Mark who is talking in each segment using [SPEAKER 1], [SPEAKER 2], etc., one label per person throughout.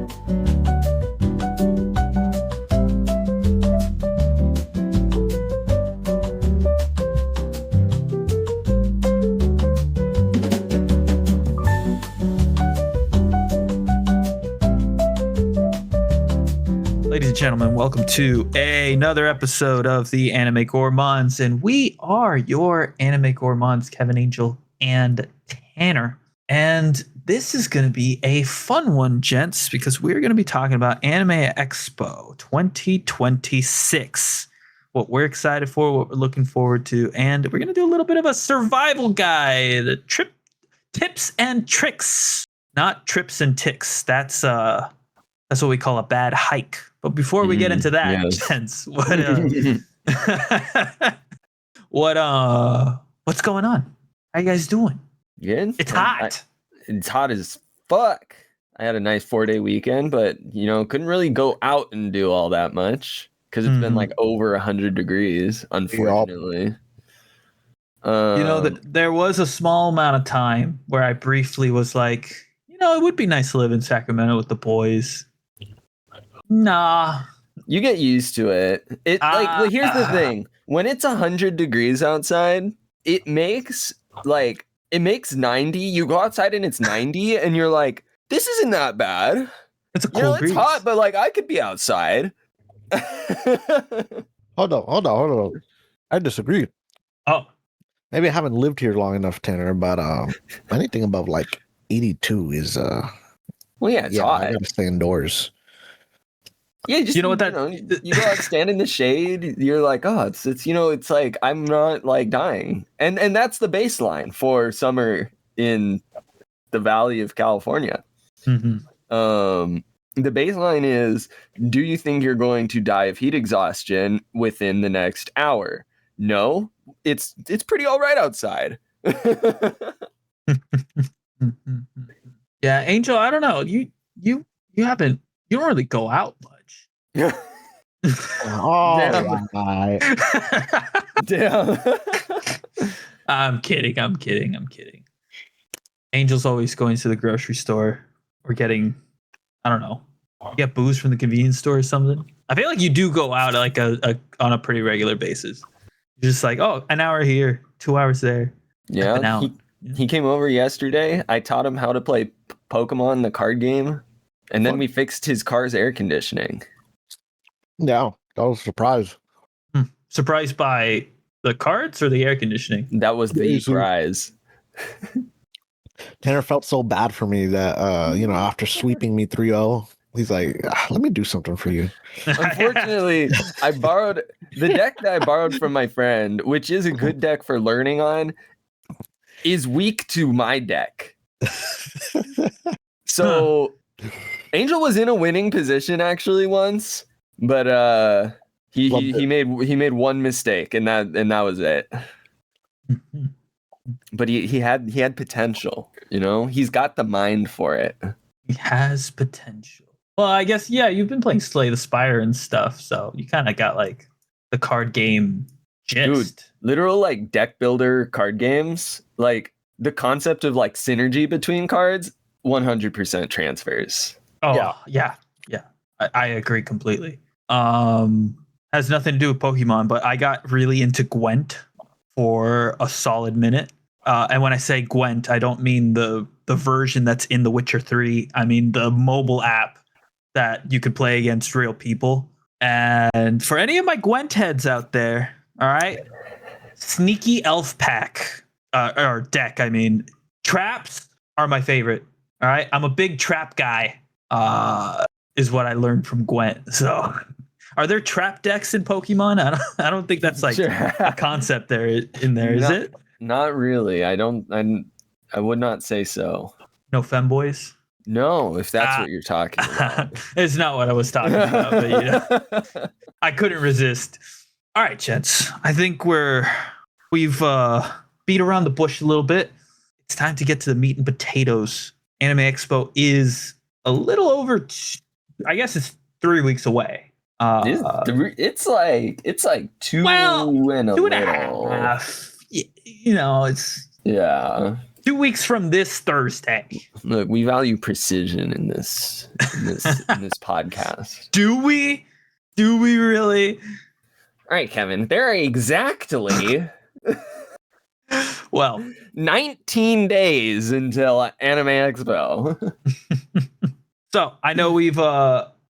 [SPEAKER 1] Ladies and gentlemen, welcome to another episode of the Anime Gourmands, and we are your Anime Gourmands, Kevin, Angel, and Tanner. And this is going to be a fun one, gents, because we're going to be talking about Anime Expo 2026. What we're excited for, what we're looking forward to, and we're going to do a little bit of a survival guide, the tips and tricks, not trips and ticks. That's what we call a bad hike. But before we get into that,
[SPEAKER 2] yes.
[SPEAKER 1] gents, what's going on? How you guys doing?
[SPEAKER 2] Good.
[SPEAKER 1] It's hot.
[SPEAKER 2] It's hot as fuck. I had a nice 4-day weekend, but couldn't really go out and do all that much because it's been like over 100 degrees, unfortunately.
[SPEAKER 1] There was a small amount of time where I briefly was like, it would be nice to live in Sacramento with the boys. Nah.
[SPEAKER 2] You get used to it. Here's the thing. When it's 100 degrees outside, it makes 90. You go outside and it's 90 and you're like, this isn't that bad.
[SPEAKER 1] It's a cool breeze.
[SPEAKER 2] It's hot, but I could be outside.
[SPEAKER 3] Hold on. I disagree.
[SPEAKER 1] Oh.
[SPEAKER 3] Maybe I haven't lived here long enough, Tanner, but anything above 82 is
[SPEAKER 2] it's hot.
[SPEAKER 3] I gotta stay indoors.
[SPEAKER 2] Yeah, just
[SPEAKER 1] you know what
[SPEAKER 2] you go out, stand in the shade. You're like, oh, it's like I'm not dying, and that's the baseline for summer in the Valley of California.
[SPEAKER 1] Mm-hmm.
[SPEAKER 2] The baseline is: do you think you're going to die of heat exhaustion within the next hour? No, it's pretty all right outside.
[SPEAKER 1] Yeah, Angel, I don't know. You don't really go out much.
[SPEAKER 3] Oh,
[SPEAKER 2] damn. Damn.
[SPEAKER 1] I'm kidding. Angel's always going to the grocery store or getting, I don't know, get booze from the convenience store or something. I feel like you do go out on a pretty regular basis. You're just like, oh, an hour here, 2 hours there.
[SPEAKER 2] Yeah. He came over yesterday. I taught him how to play Pokemon, the card game, and then we fixed his car's air conditioning.
[SPEAKER 3] Yeah, that was a surprise.
[SPEAKER 1] Surprised by the cards or the air conditioning?
[SPEAKER 2] That was the prize.
[SPEAKER 3] Tanner felt so bad for me that, after sweeping me 3-0, he's like, let me do something for you.
[SPEAKER 2] Unfortunately, I borrowed the deck that I borrowed from my friend, which is a good deck for learning on, is weak to my deck. So Angel was in a winning position actually once, but he made one mistake and that was it. But he had potential, he's got the mind for it.
[SPEAKER 1] He has potential. Well, I guess you've been playing Slay the Spire and stuff, so you kind of got the card game gist.
[SPEAKER 2] Dude, literal deck builder card games, the concept of synergy between cards 100% transfers.
[SPEAKER 1] Oh yeah. I agree completely. Has nothing to do with Pokemon, but I got really into Gwent for a solid minute. And when I say Gwent, I don't mean the version that's in The Witcher 3. I mean the mobile app that you could play against real people. And for any of my Gwent heads out there, all right, Sneaky Elf Pack or deck. I mean, traps are my favorite. All right, I'm a big trap guy. Is what I learned from Gwent. So, are there trap decks in Pokemon? I don't think that's a concept there in there, is it?
[SPEAKER 2] Not really. I would not say so.
[SPEAKER 1] No femboys?
[SPEAKER 2] No, if that's what you're talking about.
[SPEAKER 1] It's not what I was talking about, but I couldn't resist. All right, gents. I think we've beat around the bush a little bit. It's time to get to the meat and potatoes. Anime Expo is a little over, I guess it's 3 weeks away.
[SPEAKER 2] It's like two and a half.
[SPEAKER 1] It's
[SPEAKER 2] Yeah.
[SPEAKER 1] 2 weeks from this Thursday.
[SPEAKER 2] Look, we value precision in this podcast.
[SPEAKER 1] Do we? Do we really?
[SPEAKER 2] All right, Kevin. There are exactly
[SPEAKER 1] Well,
[SPEAKER 2] 19 days until Anime Expo.
[SPEAKER 1] so I know we've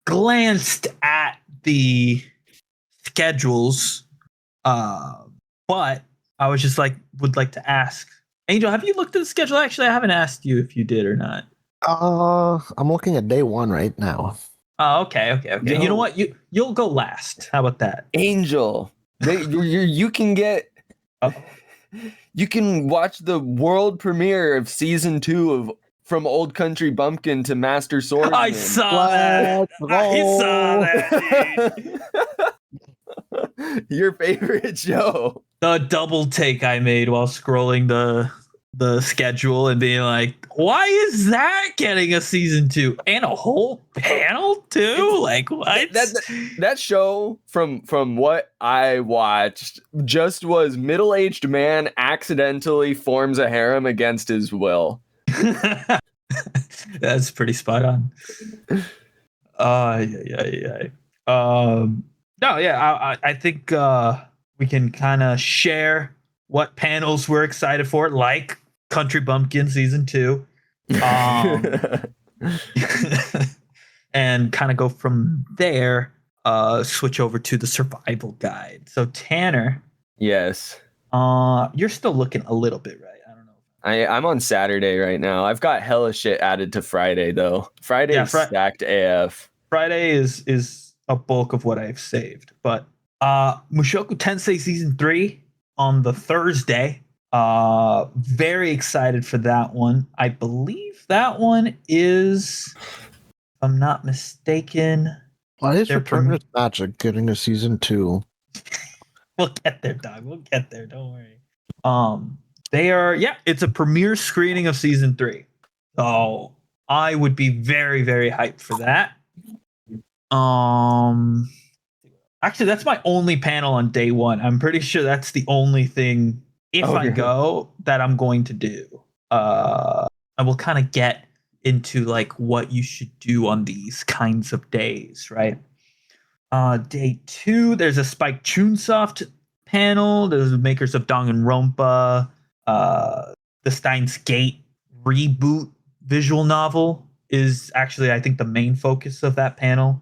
[SPEAKER 1] glanced at the schedules, but I was just would like to ask, Angel, have you looked at the schedule? Actually, I haven't asked you if you did or not.
[SPEAKER 3] I'm looking at day 1 right now.
[SPEAKER 1] Oh, okay.
[SPEAKER 2] No.
[SPEAKER 1] You know what? You'll go last. How about that?
[SPEAKER 2] Angel, you can get. You can watch the world premiere of season 2 of From Old Country Bumpkin to Master Swordsman.
[SPEAKER 1] I saw that. I saw that.
[SPEAKER 2] Your favorite show.
[SPEAKER 1] The double take I made while scrolling the schedule and being like, why is that getting a season 2 and a whole panel too? Like what?
[SPEAKER 2] That show from what I watched just was middle-aged man accidentally forms a harem against his will.
[SPEAKER 1] That's pretty spot on. Yeah. I think we can kind of share what panels we're excited for, like Country Bumpkin season 2, and kind of go from there. Switch over to the survival guide. So Tanner,
[SPEAKER 2] yes,
[SPEAKER 1] you're still looking a little bit, right? I don't know.
[SPEAKER 2] I'm on Saturday right now. I've got hella shit added to Friday though. Friday is stacked AF.
[SPEAKER 1] Friday is a bulk of what I've saved, but Mushoku Tensei season 3 on the Thursday. Very excited for that one. I believe that one is, if I'm not mistaken.
[SPEAKER 3] Why is Return of Magic getting a season 2?
[SPEAKER 1] We'll get there, dog. We'll get there. Don't worry. They are, it's a premiere screening of season 3. So I would be very, very hyped for that. Actually, that's my only panel on day 1. I'm pretty sure that's the only thing, if I go, that I'm going to do. I will kind of get into like what you should do on these kinds of days, right? Day 2, there's a Spike Chunsoft panel. There's the makers of Danganronpa. The Steins Gate reboot visual novel is actually, I think, the main focus of that panel.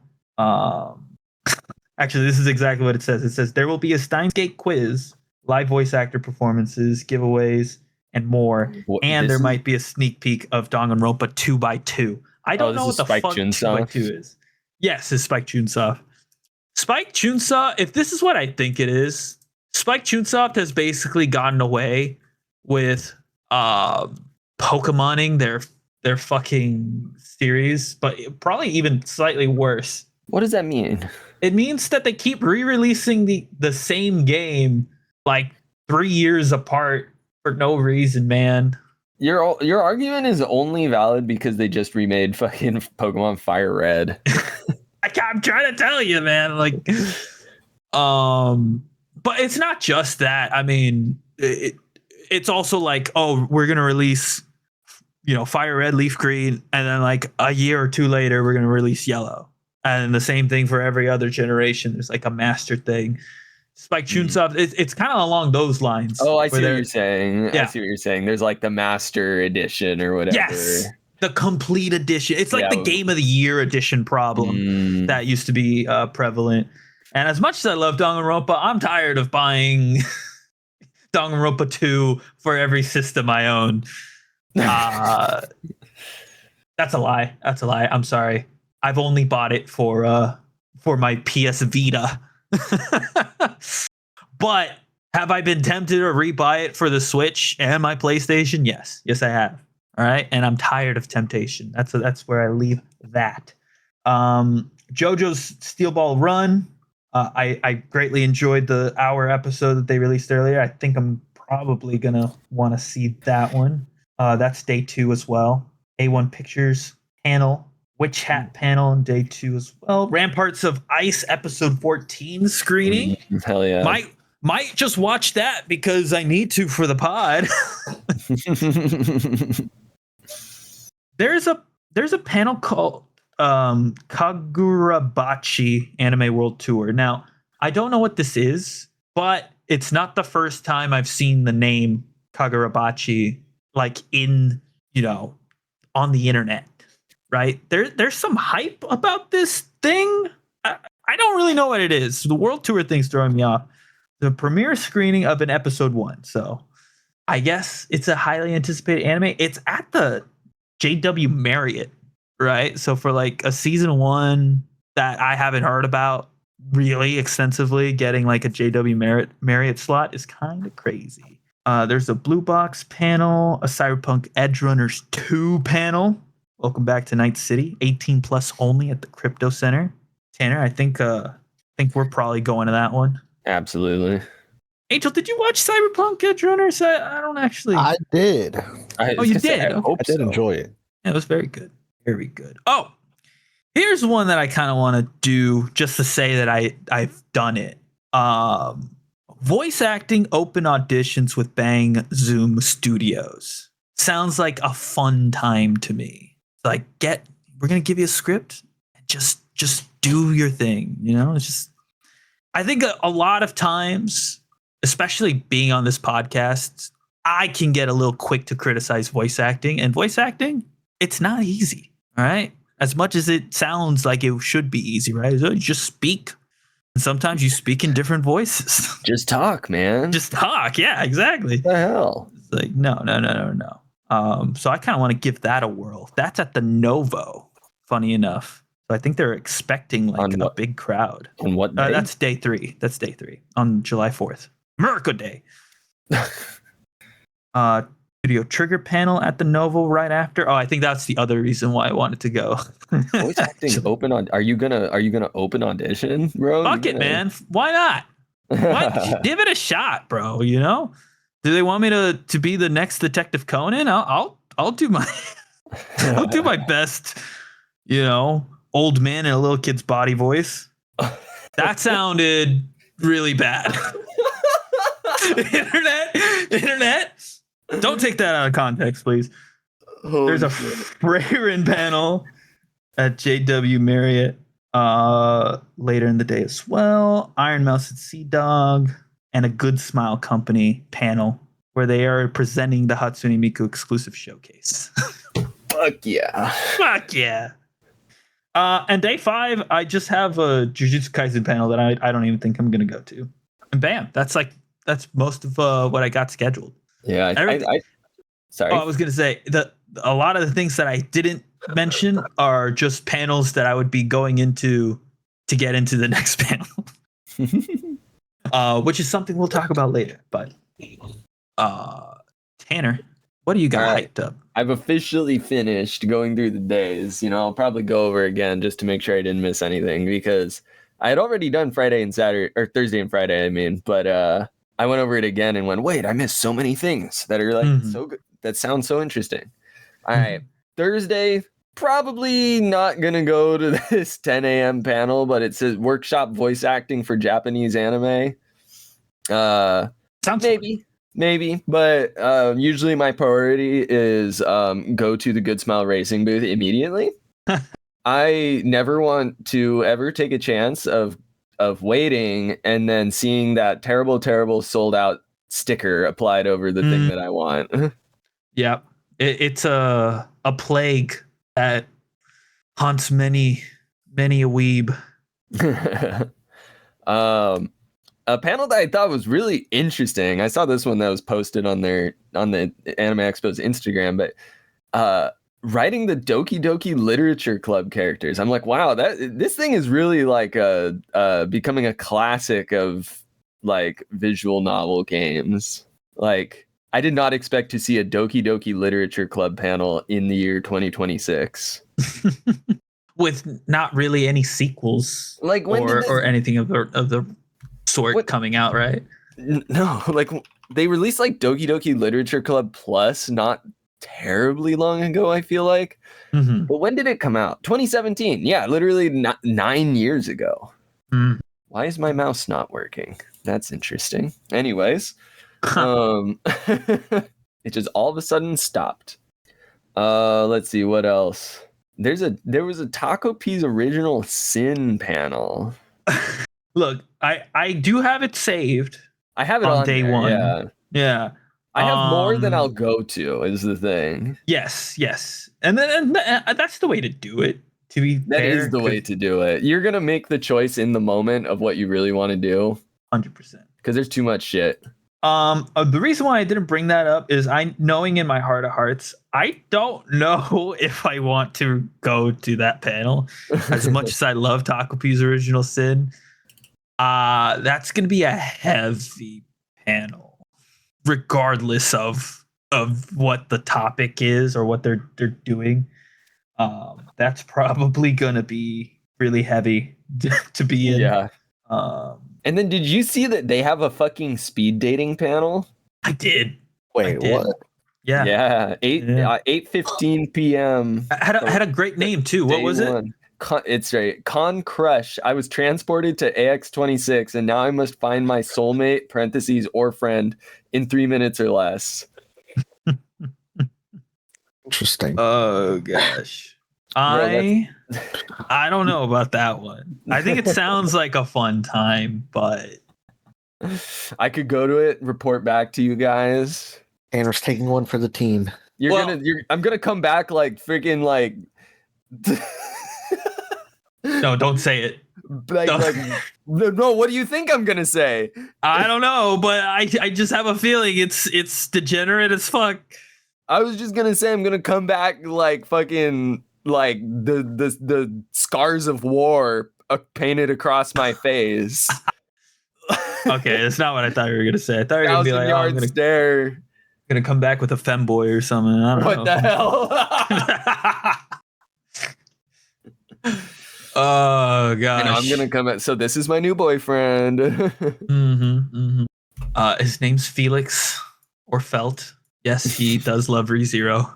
[SPEAKER 1] Actually, this is exactly what it says. It says there will be a Steins Gate quiz, live voice actor performances, giveaways, and more. And there might be a sneak peek of Danganronpa 2x2. I don't know what the fuck 2x2 is. Yes, it's Spike Chunsoft. Spike Chunsoft, if this is what I think it is, Spike Chunsoft has basically gotten away with Pokemoning their fucking series, but probably even slightly worse.
[SPEAKER 2] What does that mean?
[SPEAKER 1] It means that they keep re-releasing the same game like 3 years apart for no reason, man.
[SPEAKER 2] Your argument is only valid because they just remade fucking Pokemon Fire Red.
[SPEAKER 1] I'm trying to tell you, man. Like, but it's not just that. I mean, it's also like, oh, we're gonna release, Fire Red, Leaf Green, and then like a year or two later, we're gonna release Yellow, and the same thing for every other generation. There's like a master thing. Spike Chunsoft, it's kind of along those lines.
[SPEAKER 2] Oh, I see what you're saying.
[SPEAKER 1] Yeah.
[SPEAKER 2] I see what you're saying. There's like the Master Edition or whatever.
[SPEAKER 1] Yes, the complete edition. It's like the Game of the Year edition problem that used to be prevalent. And as much as I love Danganronpa, I'm tired of buying Danganronpa 2 for every system I own. That's a lie. That's a lie. I'm sorry. I've only bought it for my PS Vita. But have I been tempted to rebuy it for the Switch and my PlayStation? Yes, I have. All right, and I'm tired of temptation. That's where I leave that. JoJo's Steel Ball Run. I greatly enjoyed the hour episode that they released earlier. I think I'm probably gonna want to see that one. That's day 2 as well. A1 Pictures panel. Witch Hat panel on day 2 as well. Ramparts of Ice episode 14 screening.
[SPEAKER 2] Hell yeah.
[SPEAKER 1] Might just watch that because I need to for the pod. There's a panel called Kagurabachi Anime World Tour. Now, I don't know what this is, but it's not the first time I've seen the name Kagurabachi like in, on the internet, right? There's some hype about this thing. I don't really know what it is. The World Tour thing's throwing me off. The premiere screening of an episode 1. So I guess it's a highly anticipated anime. It's at the JW Marriott, right? So for like a season 1 that I haven't heard about really extensively, getting like a JW Marriott slot is kind of crazy. There's a Blue Box panel, a Cyberpunk Edge Runners 2 panel. Welcome back to Night City, 18 plus only at the Crypto Center. Tanner, I think we're probably going to that one.
[SPEAKER 2] Absolutely.
[SPEAKER 1] Angel, did you watch Cyberpunk Edge Runners? I don't actually.
[SPEAKER 3] I did.
[SPEAKER 1] You did?
[SPEAKER 3] I did enjoy it.
[SPEAKER 1] Yeah, it was very good. Very good. Oh, here's one that I kind of want to do just to say that I've done it. Voice acting open auditions with Bang Zoom Studios. Sounds like a fun time to me. Like, we're going to give you a script and just do your thing. It's just, I think a lot of times, especially being on this podcast, I can get a little quick to criticize voice acting, and voice acting, it's not easy. All right. As much as it sounds like it should be easy, right? So you just speak. And sometimes you speak in different voices.
[SPEAKER 2] Just talk, man.
[SPEAKER 1] Just talk. Yeah, exactly.
[SPEAKER 2] What the hell?
[SPEAKER 1] It's like, no. So I kind of want to give that a whirl. That's at the Novo, funny enough. So I think they're expecting like a big crowd.
[SPEAKER 2] On what day?
[SPEAKER 1] That's day 3. That's day 3 on July 4th. America Day. Studio Trigger panel at the Novo right after. Oh, I think that's the other reason why I wanted to go.
[SPEAKER 2] Voice acting open on. Are you gonna open audition, bro?
[SPEAKER 1] Fuck it, man. Why not? Give it a shot, bro. Do they want me to be the next Detective Conan? I'll do my I'll do my best. Old man in a little kid's body voice. That sounded really bad. Internet. Don't take that out of context, please. There's a Freyrin panel at JW Marriott later in the day as well. Iron Mouse and Sea Dog and a Good Smile Company panel where they are presenting the Hatsune Miku exclusive showcase.
[SPEAKER 2] Fuck yeah.
[SPEAKER 1] And day 5, I just have a Jujutsu Kaisen panel that I don't even think I'm going to go to. And bam, that's most of what I got scheduled.
[SPEAKER 2] Yeah, sorry.
[SPEAKER 1] I was going to say a lot of the things that I didn't mention are just panels that I would be going into to get into the next panel, which is something we'll talk about later. But Tanner, what do you got hyped up?
[SPEAKER 2] I've officially finished going through the days. I'll probably go over again just to make sure I didn't miss anything because I had already done Friday and Saturday, or Thursday and Friday, I mean. But I went over it again and went, wait, I missed so many things that are like so good. That sounds so interesting. All right. Thursday, probably not going to go to this 10 a.m. panel, but it says workshop voice acting for Japanese anime.
[SPEAKER 1] Sounds
[SPEAKER 2] maybe. But usually my priority is go to the Good Smile Racing booth immediately. I never want to ever take a chance of waiting and then seeing that terrible sold out sticker applied over the thing that I want.
[SPEAKER 1] Yeah, it's a plague that haunts many a weeb.
[SPEAKER 2] A panel that I thought was really interesting. I saw this one that was posted on the Anime Expo's Instagram, but writing the Doki Doki Literature Club characters. I'm like, wow, this thing is really like becoming a classic of like visual novel games. Like, I did not expect to see a Doki Doki Literature Club panel in the year 2026.
[SPEAKER 1] With not really any sequels,
[SPEAKER 2] like
[SPEAKER 1] or anything of the sort coming out, right?
[SPEAKER 2] No, like they released like Doki Doki Literature Club Plus not terribly long ago, I feel like. But when did it come out? 2017. Yeah, literally 9 years ago. Why is my mouse not working? That's interesting. Anyways, It just all of a sudden stopped. Let's see what else. There was a Taco Pea's original sin panel.
[SPEAKER 1] Look, I do have it saved.
[SPEAKER 2] I have it
[SPEAKER 1] on
[SPEAKER 2] on
[SPEAKER 1] day
[SPEAKER 2] there,
[SPEAKER 1] one.
[SPEAKER 2] Yeah.
[SPEAKER 1] Yeah.
[SPEAKER 2] I have more than I'll go to, is the thing.
[SPEAKER 1] Yes. And then that's the way to do it. To be
[SPEAKER 2] That
[SPEAKER 1] fair,
[SPEAKER 2] is the way to do it. You're gonna make the choice in the moment of what you really want to do.
[SPEAKER 1] 100%.
[SPEAKER 2] Because there's too much shit.
[SPEAKER 1] The reason why I didn't bring that up is knowing in my heart of hearts, I don't know if I want to go to that panel as much as I love Taco Pea's Original Sin. That's gonna be a heavy panel, regardless of what the topic is or what they're doing. That's probably gonna be really heavy to be in.
[SPEAKER 2] Yeah. And then did you see that they have a fucking speed dating panel?
[SPEAKER 1] I did.
[SPEAKER 3] Wait, what?
[SPEAKER 1] Yeah.
[SPEAKER 2] 8:15 p.m.
[SPEAKER 1] Had a great name too. What was it?
[SPEAKER 2] It's right. Con Crush. I was transported to AX26 and now I must find my soulmate (parentheses or friend) in 3 minutes or less.
[SPEAKER 3] Interesting.
[SPEAKER 1] Oh gosh. I don't know about that one. I think it sounds like a fun time, but
[SPEAKER 2] I could go to it, report back to you guys.
[SPEAKER 3] Tanner's taking one for the team.
[SPEAKER 2] I'm gonna come back like freaking like.
[SPEAKER 1] No, don't say it.
[SPEAKER 2] No, what do you think I'm gonna say?
[SPEAKER 1] I don't know, but I just have a feeling it's degenerate as fuck.
[SPEAKER 2] I was just gonna say I'm gonna come back like fucking like the scars of war painted across my face.
[SPEAKER 1] Okay, that's not what I thought you were gonna say. I thought you were gonna be like, I'm gonna come back with a femboy or something. I don't know.
[SPEAKER 2] What the hell?
[SPEAKER 1] Oh gosh.
[SPEAKER 2] I'm gonna come back. So this is my new boyfriend.
[SPEAKER 1] His name's Felix or Felt. Yes, he does love ReZero.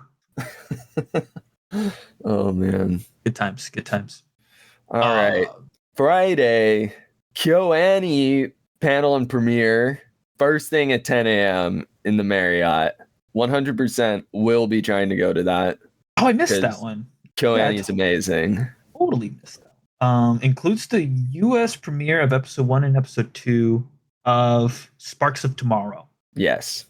[SPEAKER 2] Oh man.
[SPEAKER 1] Good times.
[SPEAKER 2] All right. Friday, KyoAni panel and premiere. First thing at 10 a.m. in the Marriott. 100% will be trying to go to that.
[SPEAKER 1] Oh, I missed that one.
[SPEAKER 2] KyoAni is amazing.
[SPEAKER 1] Totally missed that. Includes the US premiere of episode 1 and episode 2 of Sparks of Tomorrow.
[SPEAKER 2] Yes.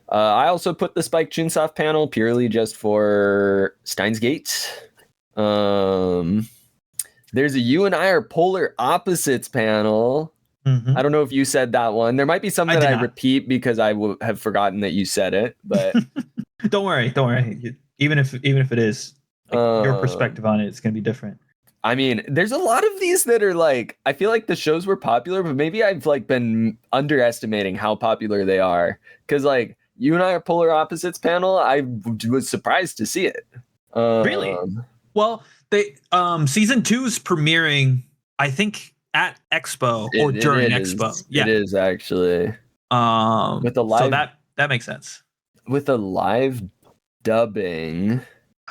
[SPEAKER 2] I also put the Spike Chunsoft panel purely just for Steins Gate. There's a You and I Are Polar Opposites panel. I don't know if you said that one. There might be some that I repeat because I have forgotten that you said it. But
[SPEAKER 1] don't worry. Even if it is, your perspective on it's gonna be different.
[SPEAKER 2] I mean, there's a lot of these that are like, I feel like the shows were popular, but maybe I've like been underestimating how popular they are. Because like You and I Are Polar Opposites panel, I was surprised to see it.
[SPEAKER 1] Really? Well, they season 2 is premiering, I think, at Expo or during Expo. Yeah,
[SPEAKER 2] it is actually. With a live,
[SPEAKER 1] so that makes sense.
[SPEAKER 2] With a live dubbing.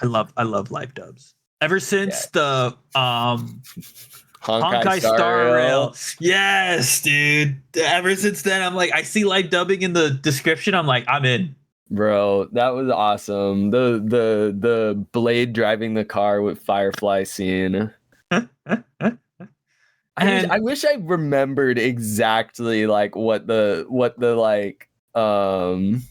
[SPEAKER 1] I love live dubs. Ever since the
[SPEAKER 2] Honkai
[SPEAKER 1] Star Rail. Yes, dude. Ever since then, I'm like, I see live dubbing in the description. I'm like, I'm in.
[SPEAKER 2] Bro, that was awesome. The Blade driving the car with Firefly scene. I wish I remembered exactly like what the like the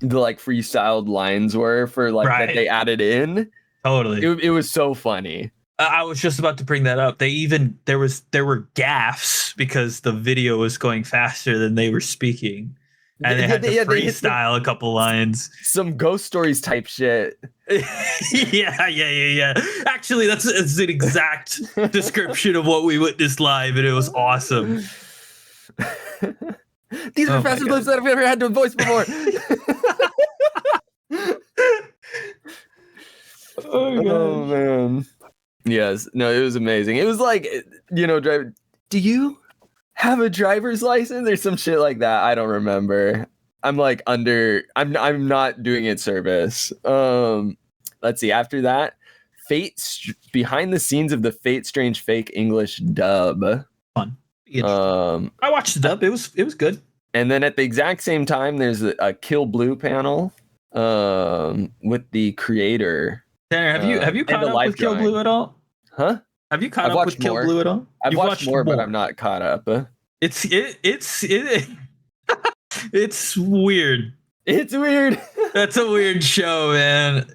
[SPEAKER 2] like freestyled lines were for like that they added in.
[SPEAKER 1] Totally.
[SPEAKER 2] It was so funny.
[SPEAKER 1] I was just about to bring that up. There were gaffes because the video was going faster than they were speaking. And they had to freestyle a couple lines.
[SPEAKER 2] Some Ghost Stories type shit.
[SPEAKER 1] Yeah. Actually, that's an exact description of what we witnessed live, and it was awesome.
[SPEAKER 2] These are fastest lips that I've ever had to voice before. Oh man. Yes. No, it was amazing. It was like, driver. Do you have a driver's license or some shit like that? I don't remember. I'm like I'm not doing it service. Let's see. After that, behind the scenes of the Fate Strange Fake English dub.
[SPEAKER 1] Fun. I watched the dub. It was good.
[SPEAKER 2] And then at the exact same time, there's a Kill Blue panel with the creator.
[SPEAKER 1] Tanner, have you
[SPEAKER 2] and
[SPEAKER 1] caught
[SPEAKER 2] the
[SPEAKER 1] up
[SPEAKER 2] life
[SPEAKER 1] with Kill
[SPEAKER 2] drawing.
[SPEAKER 1] Blue at all?
[SPEAKER 2] Huh?
[SPEAKER 1] Have you caught
[SPEAKER 2] I've
[SPEAKER 1] up
[SPEAKER 2] watched
[SPEAKER 1] with Kill
[SPEAKER 2] more.
[SPEAKER 1] Blue at all?
[SPEAKER 2] I've
[SPEAKER 1] You've
[SPEAKER 2] watched more, but I'm not caught up.
[SPEAKER 1] It's it's weird.
[SPEAKER 2] It's weird.
[SPEAKER 1] That's a weird show, man.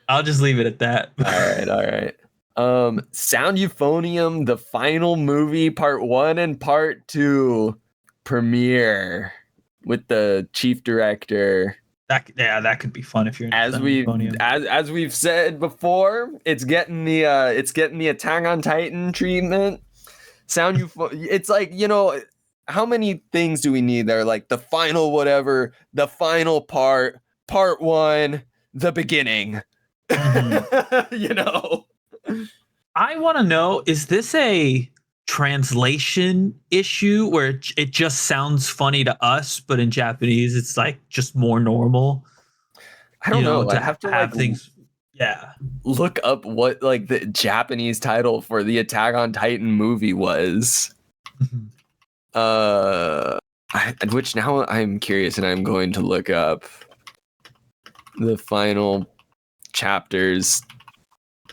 [SPEAKER 1] I'll just leave it at that.
[SPEAKER 2] All right. Sound Euphonium, the final movie, part 1 and part 2 premiere with the chief director.
[SPEAKER 1] That could be fun if you're
[SPEAKER 2] As we've said before, it's getting the Attack on Titan treatment. It's like, how many things do we need there? Like the final whatever, the final part 1, the beginning.
[SPEAKER 1] Mm-hmm. I want to know, is this a translation issue where it just sounds funny to us, but in Japanese it's like just more normal?
[SPEAKER 2] I don't know.
[SPEAKER 1] To
[SPEAKER 2] I have to
[SPEAKER 1] have things. Yeah.
[SPEAKER 2] Look up what like the Japanese title for the Attack on Titan movie was. Which now I'm curious, and I'm going to look up the final chapter's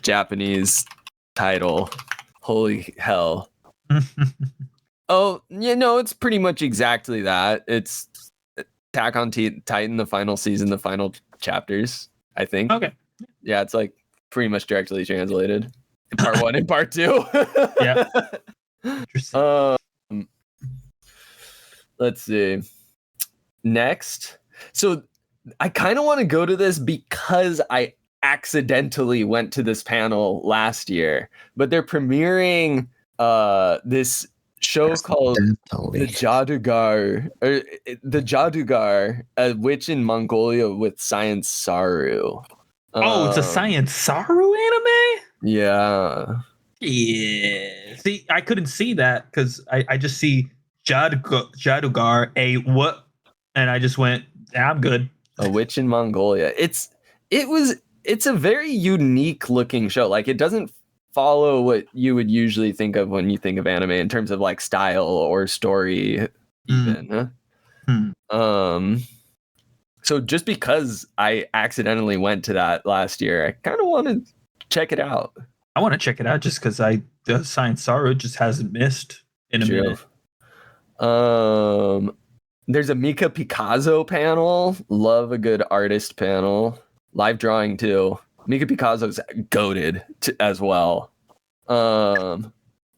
[SPEAKER 2] Japanese title. Holy hell. Oh, it's pretty much exactly that. It's Attack on Titan, the final season, the final chapters, I think.
[SPEAKER 1] Okay.
[SPEAKER 2] Yeah, it's like pretty much directly translated. Part 1 and part 2.
[SPEAKER 1] Yeah. Interesting.
[SPEAKER 2] Let's see. Next. So I kind of want to go to this because I accidentally went to this panel last year, but they're premiering this show called The Jadugar, a witch in Mongolia with Science Saru.
[SPEAKER 1] It's a Science Saru anime?
[SPEAKER 2] Yeah.
[SPEAKER 1] Yeah. See, I couldn't see that because I just see Jadugar, and I just went, I'm good.
[SPEAKER 2] A witch in Mongolia. It's a very unique looking show. Like, it doesn't follow what you would usually think of when you think of anime in terms of like style or story even. So just because I accidentally went to that last year, I kind of want to check it out.
[SPEAKER 1] I want to check it out just because the Science Saru just hasn't missed in a minute.
[SPEAKER 2] There's a Mika Picasso panel. Love a good artist panel. Live drawing too. Mika Picasso's goated as well.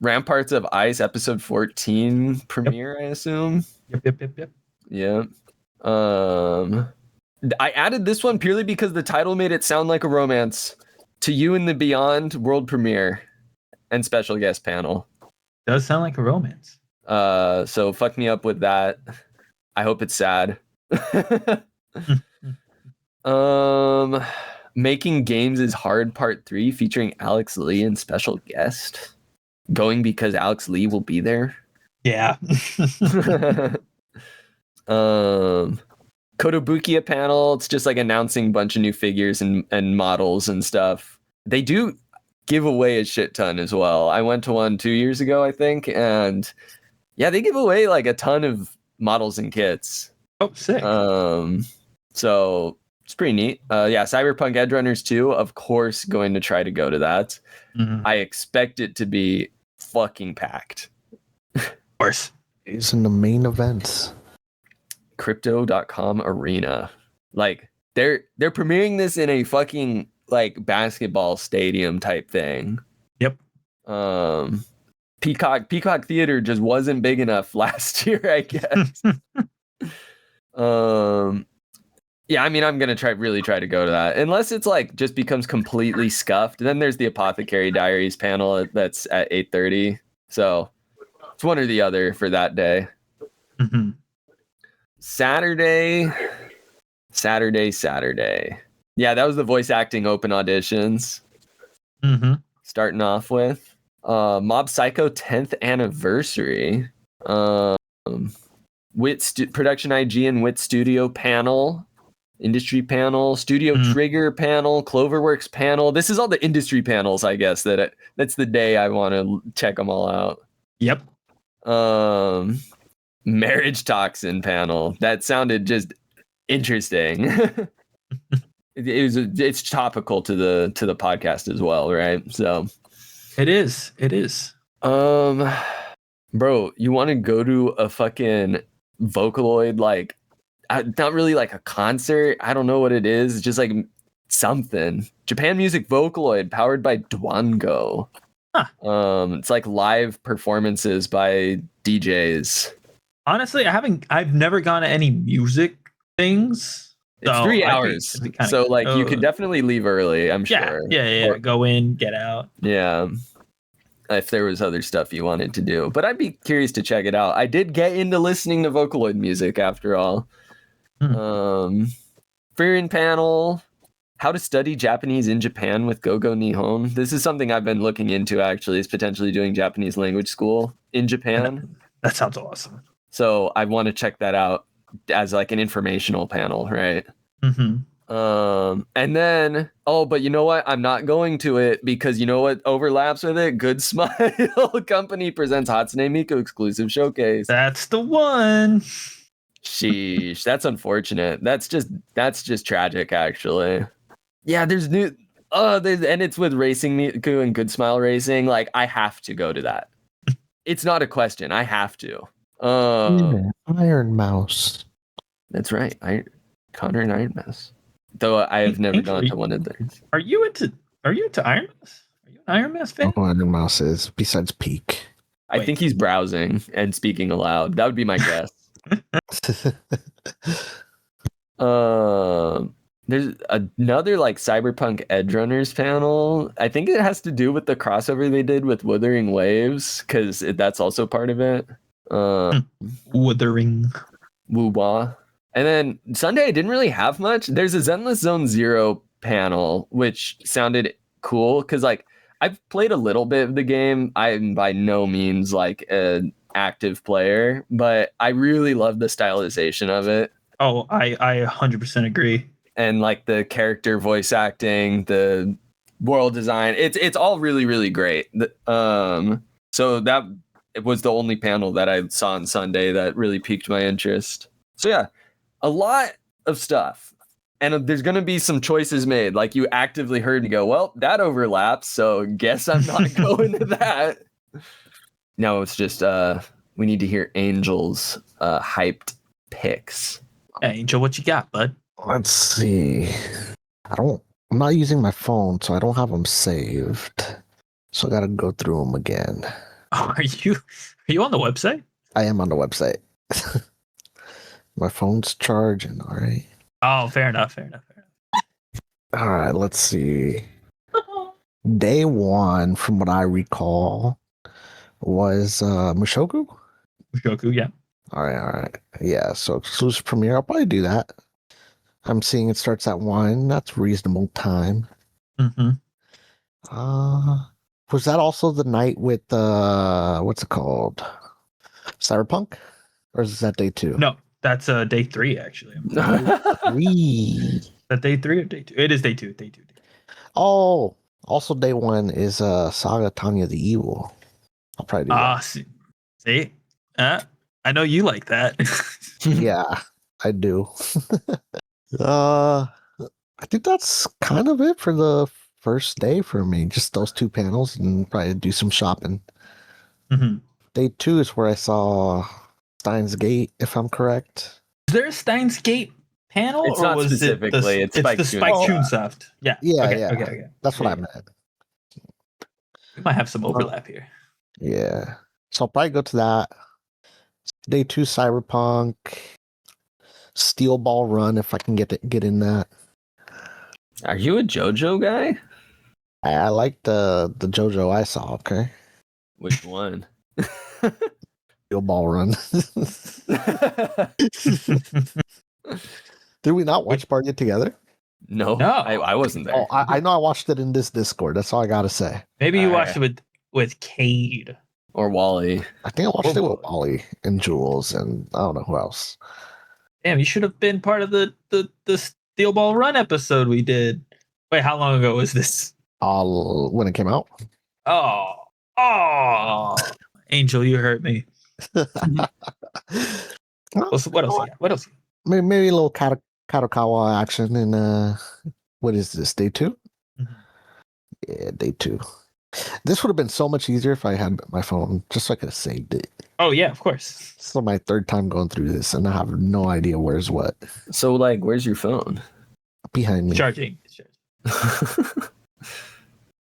[SPEAKER 2] Ramparts of Ice episode 14 premiere, I assume.
[SPEAKER 1] Yep.
[SPEAKER 2] Yeah. I added this one purely because the title made it sound like a romance. To You and the Beyond world premiere and special guest panel.
[SPEAKER 1] Does sound like a romance.
[SPEAKER 2] So fuck me up with that. I hope it's sad. Making Games is Hard Part 3 featuring Alex Lee and special guest. Going because Alex Lee will be there.
[SPEAKER 1] Yeah.
[SPEAKER 2] Kotobukiya panel. It's just like announcing a bunch of new figures and models and stuff. They do give away a shit ton as well. I went to one 2 years ago, I think, and yeah, they give away like a ton of models and kits.
[SPEAKER 1] Oh, sick.
[SPEAKER 2] So it's pretty neat. Cyberpunk Edge Runners 2, of course, going to try to go to that. Mm-hmm. I expect it to be fucking packed.
[SPEAKER 1] Of course.
[SPEAKER 3] It's in the main events.
[SPEAKER 2] Crypto.com Arena. Like they're premiering this in a fucking like basketball stadium type thing.
[SPEAKER 1] Yep.
[SPEAKER 2] Peacock Theater just wasn't big enough last year, I guess. Yeah, I mean, I'm gonna really try to go to that, unless it's like just becomes completely scuffed. Then there's the Apothecary Diaries panel that's at 8:30, so it's one or the other for that day.
[SPEAKER 1] Mm-hmm.
[SPEAKER 2] Saturday. Yeah, that was the voice acting open auditions.
[SPEAKER 1] Mm-hmm.
[SPEAKER 2] Starting off with Mob Psycho 10th anniversary. Production IG and Wit Studio panel. Industry panel, Studio Trigger panel, Cloverworks panel. This is all the industry panels, I guess. That's the day I want to check them all out.
[SPEAKER 1] Yep.
[SPEAKER 2] marriage toxin panel. That sounded just interesting. It's topical to the podcast as well, right? So
[SPEAKER 1] it is.
[SPEAKER 2] Bro, you want to go to a fucking Vocaloid, like not really like a concert, I don't know what it is, just like something. Japan Music Vocaloid powered by Dwango. It's like live performances by DJs.
[SPEAKER 1] Honestly, I've never gone to any music things.
[SPEAKER 2] It's
[SPEAKER 1] so
[SPEAKER 2] 3 hours. So like you could definitely leave early, I'm sure.
[SPEAKER 1] Yeah. Or, go in, get out.
[SPEAKER 2] Yeah. If there was other stuff you wanted to do. But I'd be curious to check it out. I did get into listening to Vocaloid music after all. Furin panel. How to study Japanese in Japan with Gogo Nihon. This is something I've been looking into, actually, is potentially doing Japanese language school in Japan.
[SPEAKER 1] That sounds awesome.
[SPEAKER 2] So I want to check that out as like an informational panel, right? And then, but you know what? I'm not going to it because you know what overlaps with it? Good Smile Company presents Hatsune Miku exclusive showcase.
[SPEAKER 1] That's the one.
[SPEAKER 2] Sheesh, that's unfortunate. That's just tragic, actually. Yeah, there's new. And it's with Racing Miku and Good Smile Racing. Like, I have to go to that. It's not a question. I have to.
[SPEAKER 3] Iron Mouse.
[SPEAKER 2] That's right. Connor and Iron Mouse. Though I have never gone to one of theirs.
[SPEAKER 1] Are you into Iron Mouse? Are you an Iron Mouse fan?
[SPEAKER 3] Oh, Iron Mouse is besides Peak.
[SPEAKER 2] I think he's browsing and speaking aloud. That would be my guess. There's another like Cyberpunk Edgerunners panel. I think it has to do with the crossover they did with Wuthering Waves, because that's also part of it.
[SPEAKER 1] Wuthering.
[SPEAKER 2] Woo-wah. And then Sunday I didn't really have much. There's a Zenless Zone Zero panel, which sounded cool because like I've played a little bit of the game. I'm by no means like an active player, but I really love the stylization of it.
[SPEAKER 1] Oh, I 100% agree.
[SPEAKER 2] And like the character voice acting, the world design, it's all really, really great. So that it was the only panel that I saw on Sunday that really piqued my interest. So yeah, a lot of stuff. And there's going to be some choices made. Like you actively heard me go, well, that overlaps. So guess I'm not going to that. No, it's just we need to hear Angel's hyped picks.
[SPEAKER 1] Hey, Angel, what you got, bud?
[SPEAKER 3] Let's see. I'm not using my phone, so I don't have them saved. So I got to go through them again.
[SPEAKER 1] Oh, are you on the website?
[SPEAKER 3] I am on the website. My phone's charging. All right.
[SPEAKER 1] Oh, fair enough.
[SPEAKER 3] All right. Let's see. Day one, from what I recall, was Mushoku.
[SPEAKER 1] Mushoku, yeah.
[SPEAKER 3] All right. Yeah. So exclusive premiere. I'll probably do that. I'm seeing it starts at 1. That's reasonable time. Was that also the night with what's it called? Cyberpunk? Or is that day 2?
[SPEAKER 1] No, that's day 3 actually.
[SPEAKER 3] Is
[SPEAKER 1] that day 3 or day 2? It is day 2. Day 2.
[SPEAKER 3] Oh, also day 1 is Saga Tanya the Evil. I'll probably do that.
[SPEAKER 1] See? I know you like that.
[SPEAKER 3] Yeah, I do. I think that's kind of it for the first day for me. Just those 2 panels and probably do some shopping. Day 2 is where I saw Steins Gate, if I'm correct.
[SPEAKER 1] Is there a Steins Gate panel?
[SPEAKER 2] It's not specifically. It's
[SPEAKER 1] the Spike Chunsoft. Yeah. Okay.
[SPEAKER 3] That's what I meant.
[SPEAKER 1] We might have some overlap here.
[SPEAKER 3] Yeah. So I'll probably go to that. Day 2 Cyberpunk. Steel Ball Run, if I can get in that.
[SPEAKER 2] Are you a JoJo guy?
[SPEAKER 3] I like the JoJo I saw. Okay.
[SPEAKER 2] Which one?
[SPEAKER 3] Steel Ball Run. Did we not watch part of it together?
[SPEAKER 2] No. I wasn't there.
[SPEAKER 3] Oh, I know I watched it in this Discord. That's all I gotta say.
[SPEAKER 1] Maybe you watched it with Cade
[SPEAKER 2] or Wally.
[SPEAKER 3] I think I watched it with Wally and Jules and I don't know who else.
[SPEAKER 1] Damn, you should have been part of the Steel Ball Run episode we did. Wait, how long ago was this?
[SPEAKER 3] When it came out.
[SPEAKER 1] Oh, Angel, you hurt me. What else you got? What else?
[SPEAKER 3] Maybe a little Kadokawa action in what is this, day 2?
[SPEAKER 1] Mm-hmm.
[SPEAKER 3] Yeah, day 2. This would have been so much easier if I had my phone, just so I could have saved it.
[SPEAKER 1] Oh yeah, of course.
[SPEAKER 3] This is my 3rd time going through this, and I have no idea where's what.
[SPEAKER 2] So, like, where's your phone?
[SPEAKER 3] Behind me.
[SPEAKER 1] Charging.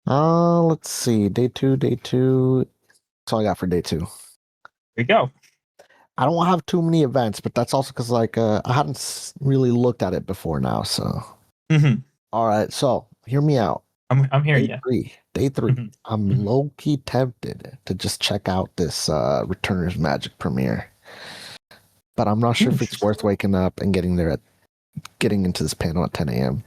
[SPEAKER 3] Let's see. Day 2. That's all I got for day 2.
[SPEAKER 1] There you go.
[SPEAKER 3] I don't have too many events, but that's also because I hadn't really looked at it before now. So, All right. So hear me out.
[SPEAKER 1] I'm hearing you.
[SPEAKER 3] Day 3.
[SPEAKER 1] Mm-hmm.
[SPEAKER 3] I'm low key tempted to just check out this Returner's Magic premiere, but I'm not sure if it's worth waking up and getting into this panel at 10 a.m.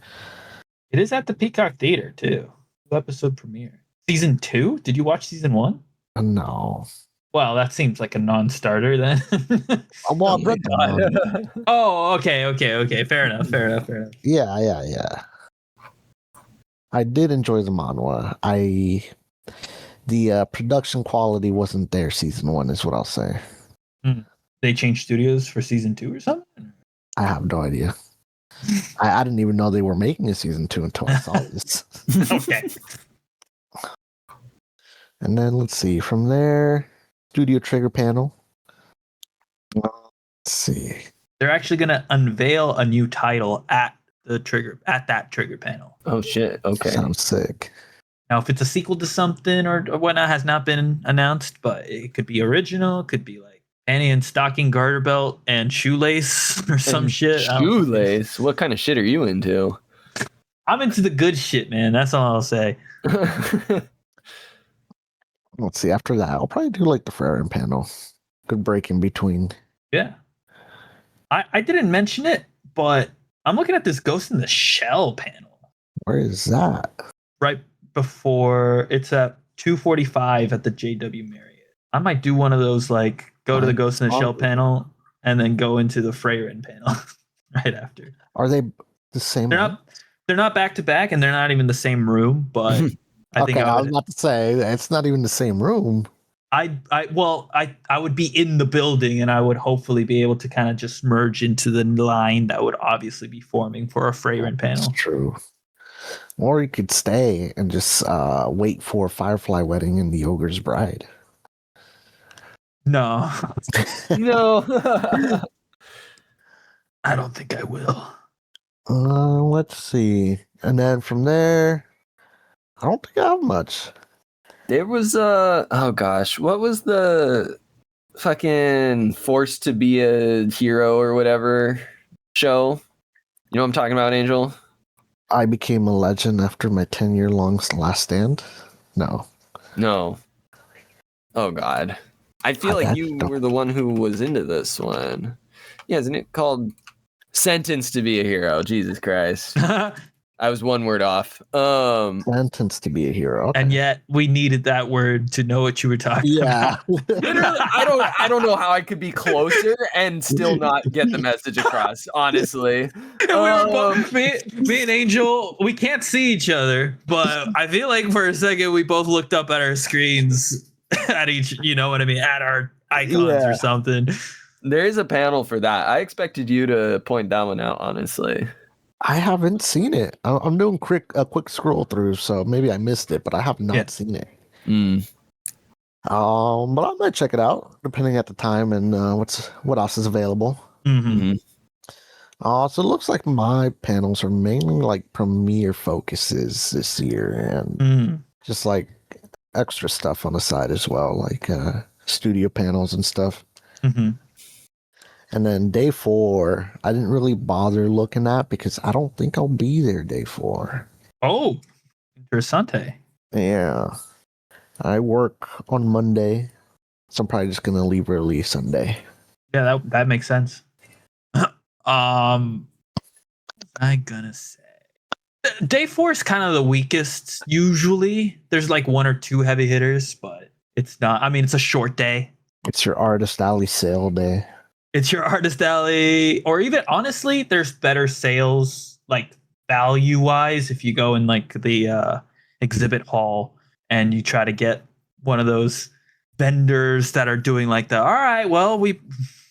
[SPEAKER 1] It is at the Peacock Theater too. 2-episode premiere. Season 2? Did you watch season 1?
[SPEAKER 3] No.
[SPEAKER 1] Well, that seems like a non-starter then.
[SPEAKER 3] Well, I've read the manga.
[SPEAKER 1] Oh, okay. Fair enough.
[SPEAKER 3] Yeah. I did enjoy the manhwa. The production quality wasn't there. Season 1 is what I'll say.
[SPEAKER 1] They changed studios for season 2 or something?
[SPEAKER 3] I have no idea. I didn't even know they were making a season 2 until I saw this.
[SPEAKER 1] Okay.
[SPEAKER 3] And then let's see. From there, Studio Trigger panel. Let's see.
[SPEAKER 1] They're actually going to unveil a new title at that Trigger panel.
[SPEAKER 2] Oh shit! Okay.
[SPEAKER 3] Sounds sick.
[SPEAKER 1] Now, if it's a sequel to something or whatnot, has not been announced, but it could be original. It could be like panty and stocking, garter belt, and shoelace or some shit.
[SPEAKER 2] Shoelace? What kind of shit are you into?
[SPEAKER 1] I'm into the good shit, man. That's all I'll say.
[SPEAKER 3] Let's see. After that, I'll probably do like the Freyrin panel. Good break in between.
[SPEAKER 1] Yeah. I didn't mention it, but I'm looking at this Ghost in the Shell panel.
[SPEAKER 3] Where is that?
[SPEAKER 1] Right before, it's at 2:45 at the JW Marriott. I might do one of those, like go to the Ghost in the Shell panel and then go into the Freyrin panel right after.
[SPEAKER 3] Are they the same?
[SPEAKER 1] They're not back to back, and they're not even the same room. But I think
[SPEAKER 3] I was about to say it's not even the same room.
[SPEAKER 1] I would be in the building, and I would hopefully be able to kind of just merge into the line that would obviously be forming for a Freyrin panel.
[SPEAKER 3] That's true. Or you could stay and just wait for Firefly Wedding and the Ogre's Bride.
[SPEAKER 1] No.
[SPEAKER 2] No.
[SPEAKER 3] I
[SPEAKER 1] don't think I will.
[SPEAKER 3] Let's see. And then from there, I don't think I have much.
[SPEAKER 2] There was oh gosh, what was the fucking Forced to Be a Hero or whatever show? You know what I'm talking about, Angel?
[SPEAKER 3] I became a legend after my 10-year-long last stand. No.
[SPEAKER 2] Oh god. I feel like you were the one who was into this one. Yeah, isn't it called Sentenced to Be a Hero? Jesus Christ. I was one word off.
[SPEAKER 3] Sentenced to Be a Hero. Okay.
[SPEAKER 1] And yet we needed that word to know what you were talking about.
[SPEAKER 2] Literally, I don't know how I could be closer and still not get the message across, honestly.
[SPEAKER 1] We were both, me and Angel, we can't see each other, but I feel like for a second we both looked up at our screens at each, you know what I mean, at our icons or something.
[SPEAKER 2] There is a panel for that. I expected you to point that one out, honestly.
[SPEAKER 3] I haven't seen it. I'm doing a quick scroll through, so maybe I missed it, but I have not seen it. But I might check it out, depending at the time and what else is available.
[SPEAKER 1] Mm-hmm.
[SPEAKER 3] So it looks like my panels are mainly like premiere focuses this year, and just like extra stuff on the side as well, like studio panels and stuff.
[SPEAKER 1] Mm-hmm.
[SPEAKER 3] And then day 4, I didn't really bother looking at because I don't think I'll be there day 4.
[SPEAKER 1] Oh, interessante.
[SPEAKER 3] Yeah. I work on Monday, so I'm probably just going to leave early Sunday.
[SPEAKER 1] Yeah, that makes sense. What was I gonna say? Day 4 is kind of the weakest usually. There's like 1 or 2 heavy hitters, but it's not. I mean, it's a short day.
[SPEAKER 3] It's your Artist Alley sale day.
[SPEAKER 1] It's your Artist Alley, or even honestly, there's better sales like value wise if you go in like the exhibit hall and you try to get one of those vendors that are doing like all right, well, we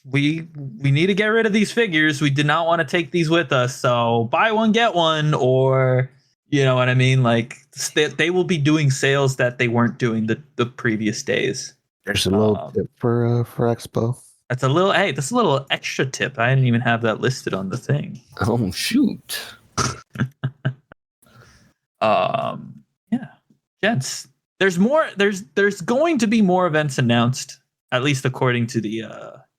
[SPEAKER 1] need to get rid of these figures. We did not want to take these with us, so buy one get one, or you know what I mean. Like they will be doing sales that they weren't doing the previous days.
[SPEAKER 3] There's a little tip for Expo.
[SPEAKER 1] That's a little extra tip. I didn't even have that listed on the thing.
[SPEAKER 2] Oh shoot.
[SPEAKER 1] Yeah, gents. There's more. There's going to be more events announced, at least according to the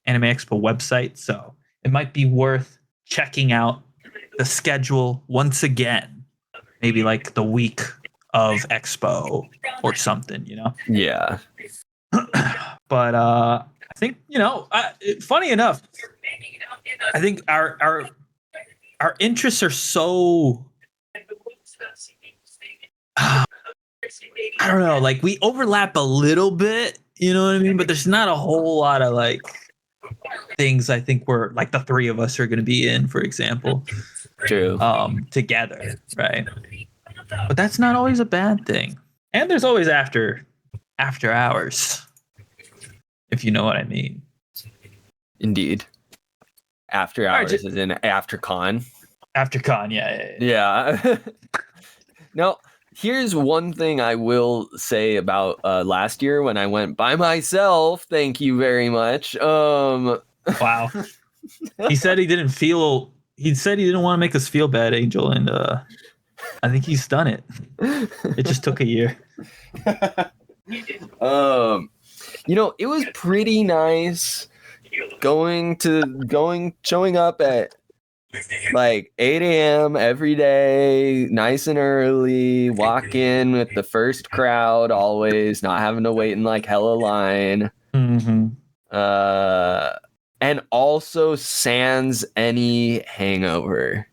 [SPEAKER 1] Anime Expo website. So it might be worth checking out the schedule once again. Maybe like the week of Expo or something, you know?
[SPEAKER 2] Yeah.
[SPEAKER 1] But I think, you know, funny enough, I think our interests are so I don't know, like we overlap a little bit, you know what I mean? But there's not a whole lot of like things I think we're like the three of us are going to be in, for example.
[SPEAKER 2] True.
[SPEAKER 1] Together, right? But that's not always a bad thing. And there's always after hours, if you know what I mean.
[SPEAKER 2] Indeed. After hours is in after con.
[SPEAKER 1] After con, yeah.
[SPEAKER 2] No, here's one thing I will say about last year when I went by myself. Thank you very much.
[SPEAKER 1] Wow. He said he didn't want to make us feel bad, Angel, and I think he's done it. It just took a year.
[SPEAKER 2] You know, it was pretty nice showing up at like 8 a.m. every day, nice and early, walk in with the first crowd, always not having to wait in like hella line.
[SPEAKER 1] Mm-hmm.
[SPEAKER 2] And also sans any hangover.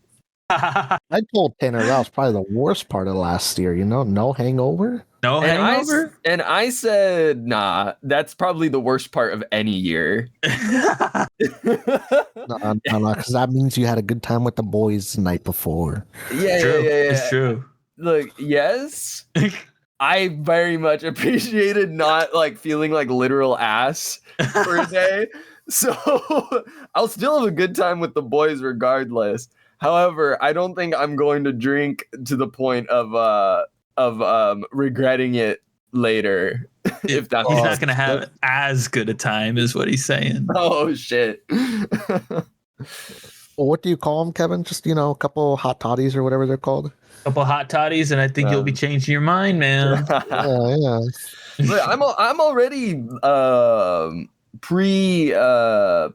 [SPEAKER 3] I told Tanner that was probably the worst part of last year, you know, no hangover.
[SPEAKER 1] No hangover?
[SPEAKER 2] And I said, nah, that's probably the worst part of any year.
[SPEAKER 3] No, because that means you had a good time with the boys the night before.
[SPEAKER 2] Yeah.
[SPEAKER 1] It's true.
[SPEAKER 2] Look, yes. I very much appreciated not like feeling like literal ass for a day. So I'll still have a good time with the boys regardless. However, I don't think I'm going to drink to the point of regretting it later. If that
[SPEAKER 1] he's not going to have as good a time is what he's saying.
[SPEAKER 2] Oh shit.
[SPEAKER 3] Well, what do you call them, Kevin? Just, you know, a couple hot toddies or whatever they're called.
[SPEAKER 1] A couple hot toddies, and I think you'll be changing your mind, man.
[SPEAKER 3] Yeah.
[SPEAKER 2] Look, I'm already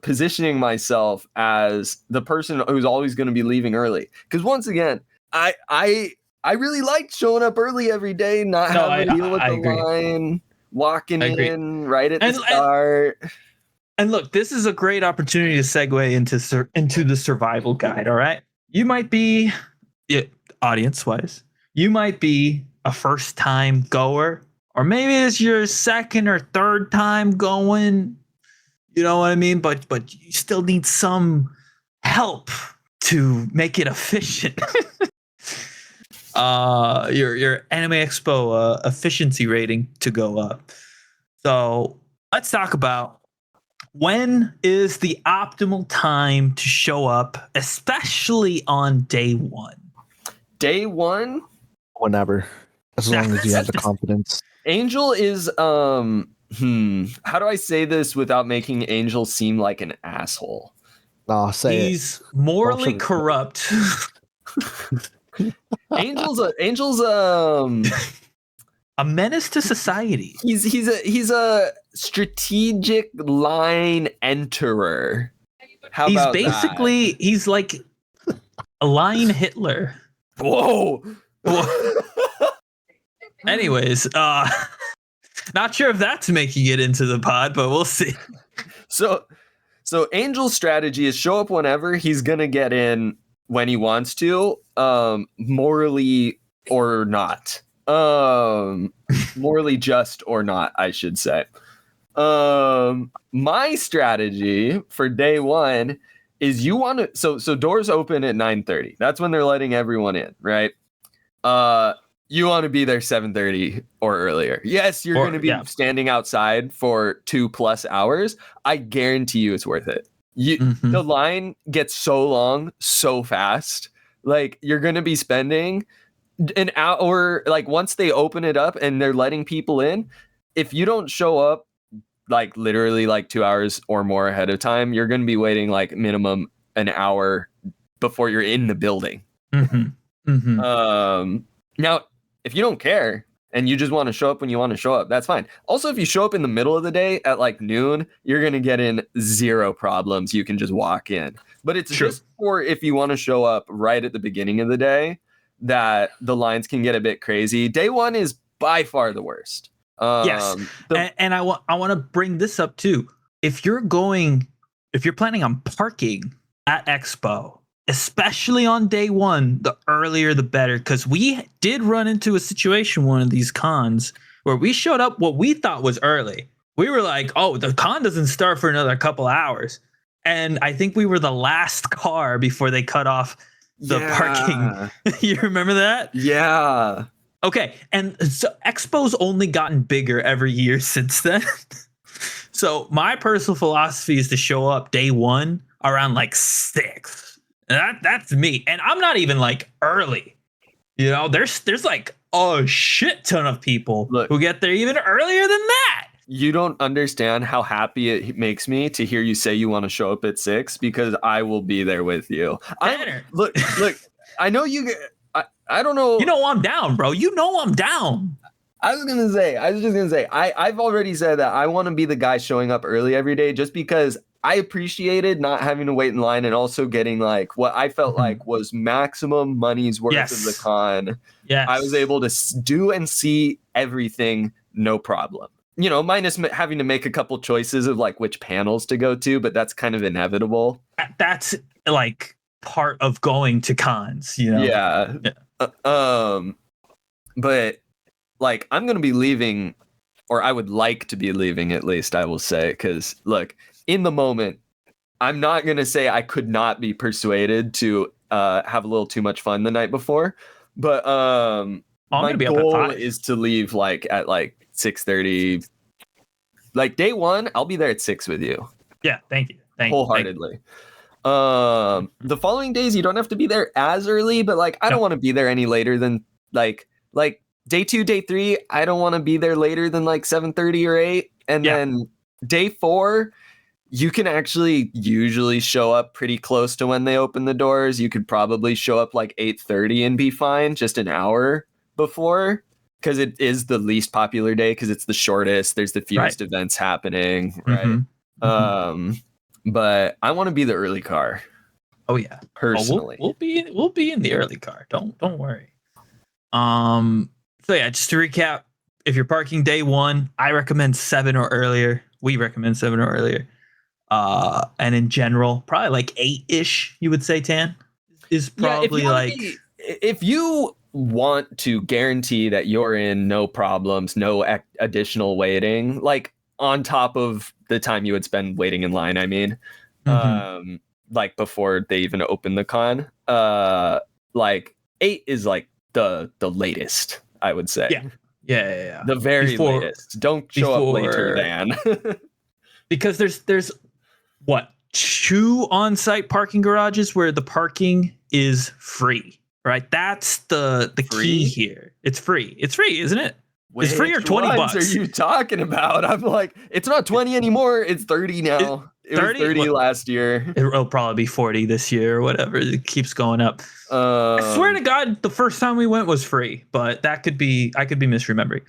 [SPEAKER 2] positioning myself as the person who's always going to be leaving early. Because once again, I really liked showing up early every day, not having to deal with the line, walking in right at the start.
[SPEAKER 1] And look, this is a great opportunity to segue into the survival guide. All right, you might be, audience-wise, you might be a first-time goer, or maybe it's your second or third time going. You know what I mean? But you still need some help to make it efficient. Your Anime Expo efficiency rating to go up. So let's talk about when is the optimal time to show up, especially on day one.
[SPEAKER 2] Day one?
[SPEAKER 3] Whenever, as long as you have the confidence.
[SPEAKER 2] Angel is how do I say this without making Angel seem like an asshole?
[SPEAKER 1] He's morally corrupt.
[SPEAKER 2] Angel's
[SPEAKER 1] a menace to society.
[SPEAKER 2] He's a strategic line enterer. How about
[SPEAKER 1] basically that? He's like a line Hitler.
[SPEAKER 2] Whoa.
[SPEAKER 1] Anyways, not sure if that's making it into the pod, but we'll see.
[SPEAKER 2] So Angel's strategy is show up whenever. He's gonna get in when he wants to, morally or not. Morally just or not, I should say. My strategy for day one is you want to so doors open at 9:30. That's when they're letting everyone in, right? You want to be there 7:30 or earlier. Yes, you're going to be standing outside for 2+ hours. I guarantee you it's worth it. The line gets so long, so fast. Like, you're going to be spending an hour, like, once they open it up and they're letting people in, if you don't show up like literally like 2 hours or more ahead of time, you're going to be waiting like minimum an hour before you're in the building. Now, if you don't care and you just want to show up when you want to show up, that's fine. Also, if you show up in the middle of the day at like noon, you're going to get in zero problems. You can just walk in. But it's just for if you want to show up right at the beginning of the day that the lines can get a bit crazy. Day one is by far the worst.
[SPEAKER 1] Yes. And I want to bring this up too. If you're planning on parking at Expo, especially on day one, the earlier the better, because we did run into a situation, one of these cons, where we showed up what we thought was early. We were like, oh, the con doesn't start for another couple hours. And I think we were the last car before they cut off the parking. You remember that?
[SPEAKER 2] Yeah.
[SPEAKER 1] Okay. And so Expo's only gotten bigger every year since then. So my personal philosophy is to show up day one around like 6. That's me. And I'm not even like early. You know, there's like a shit ton of people who get there even earlier than that.
[SPEAKER 2] You don't understand how happy it makes me to hear you say you want to show up at 6, because I will be there with you. Look, I know you get, I don't know.
[SPEAKER 1] You know I'm down, bro. You know I'm down.
[SPEAKER 2] I was just gonna say, I've already said that I want to be the guy showing up early every day, just because I appreciated not having to wait in line and also getting like what I felt like was maximum money's worth of the con.
[SPEAKER 1] Yes.
[SPEAKER 2] I was able to do and see everything, no problem. You know, minus having to make a couple choices of like which panels to go to, but that's kind of inevitable.
[SPEAKER 1] That's like part of going to cons, you know?
[SPEAKER 2] Yeah. But like, I'm going to be leaving, or I would like to be leaving at least, I will say, because look, in the moment, I'm not going to say I could not be persuaded to have a little too much fun the night before, but my goal is to leave like at like 6:30. Like day one, I'll be there at 6 with you.
[SPEAKER 1] Yeah, thank you.
[SPEAKER 2] Wholeheartedly. The following days, you don't have to be there as early, but like I don't want to be there any later than like day 2, day 3. I don't want to be there later than like 7:30 or 8, and then day 4. You can actually usually show up pretty close to when they open the doors. You could probably show up like 8:30 and be fine, just an hour before, because it is the least popular day because it's the shortest. There's the fewest events happening, right? But I want to be the early car.
[SPEAKER 1] Oh yeah,
[SPEAKER 2] personally,
[SPEAKER 1] we'll be in the early car. Don't worry. So yeah, just to recap, if you're parking day one, I recommend 7 or earlier. We recommend 7 or earlier. And in general, probably like 8-ish, you would say, Tan, is probably
[SPEAKER 2] if you want to guarantee that you're in no problems, no additional waiting, like on top of the time you would spend waiting in line, I mean, like before they even open the con, like 8 is like the latest, I would say.
[SPEAKER 1] Yeah.
[SPEAKER 2] The very latest. Don't show up later than.
[SPEAKER 1] Because there's what, 2 on-site parking garages where the parking is free, right? That's the key here. It's free, isn't it? It's free or $20.
[SPEAKER 2] What are you talking about? I'm like, it's not 20 anymore. It's 30 now. It was 30 last year.
[SPEAKER 1] It'll probably be 40 this year or whatever. It keeps going up. I swear to God, the first time we went was free, but I could be misremembering.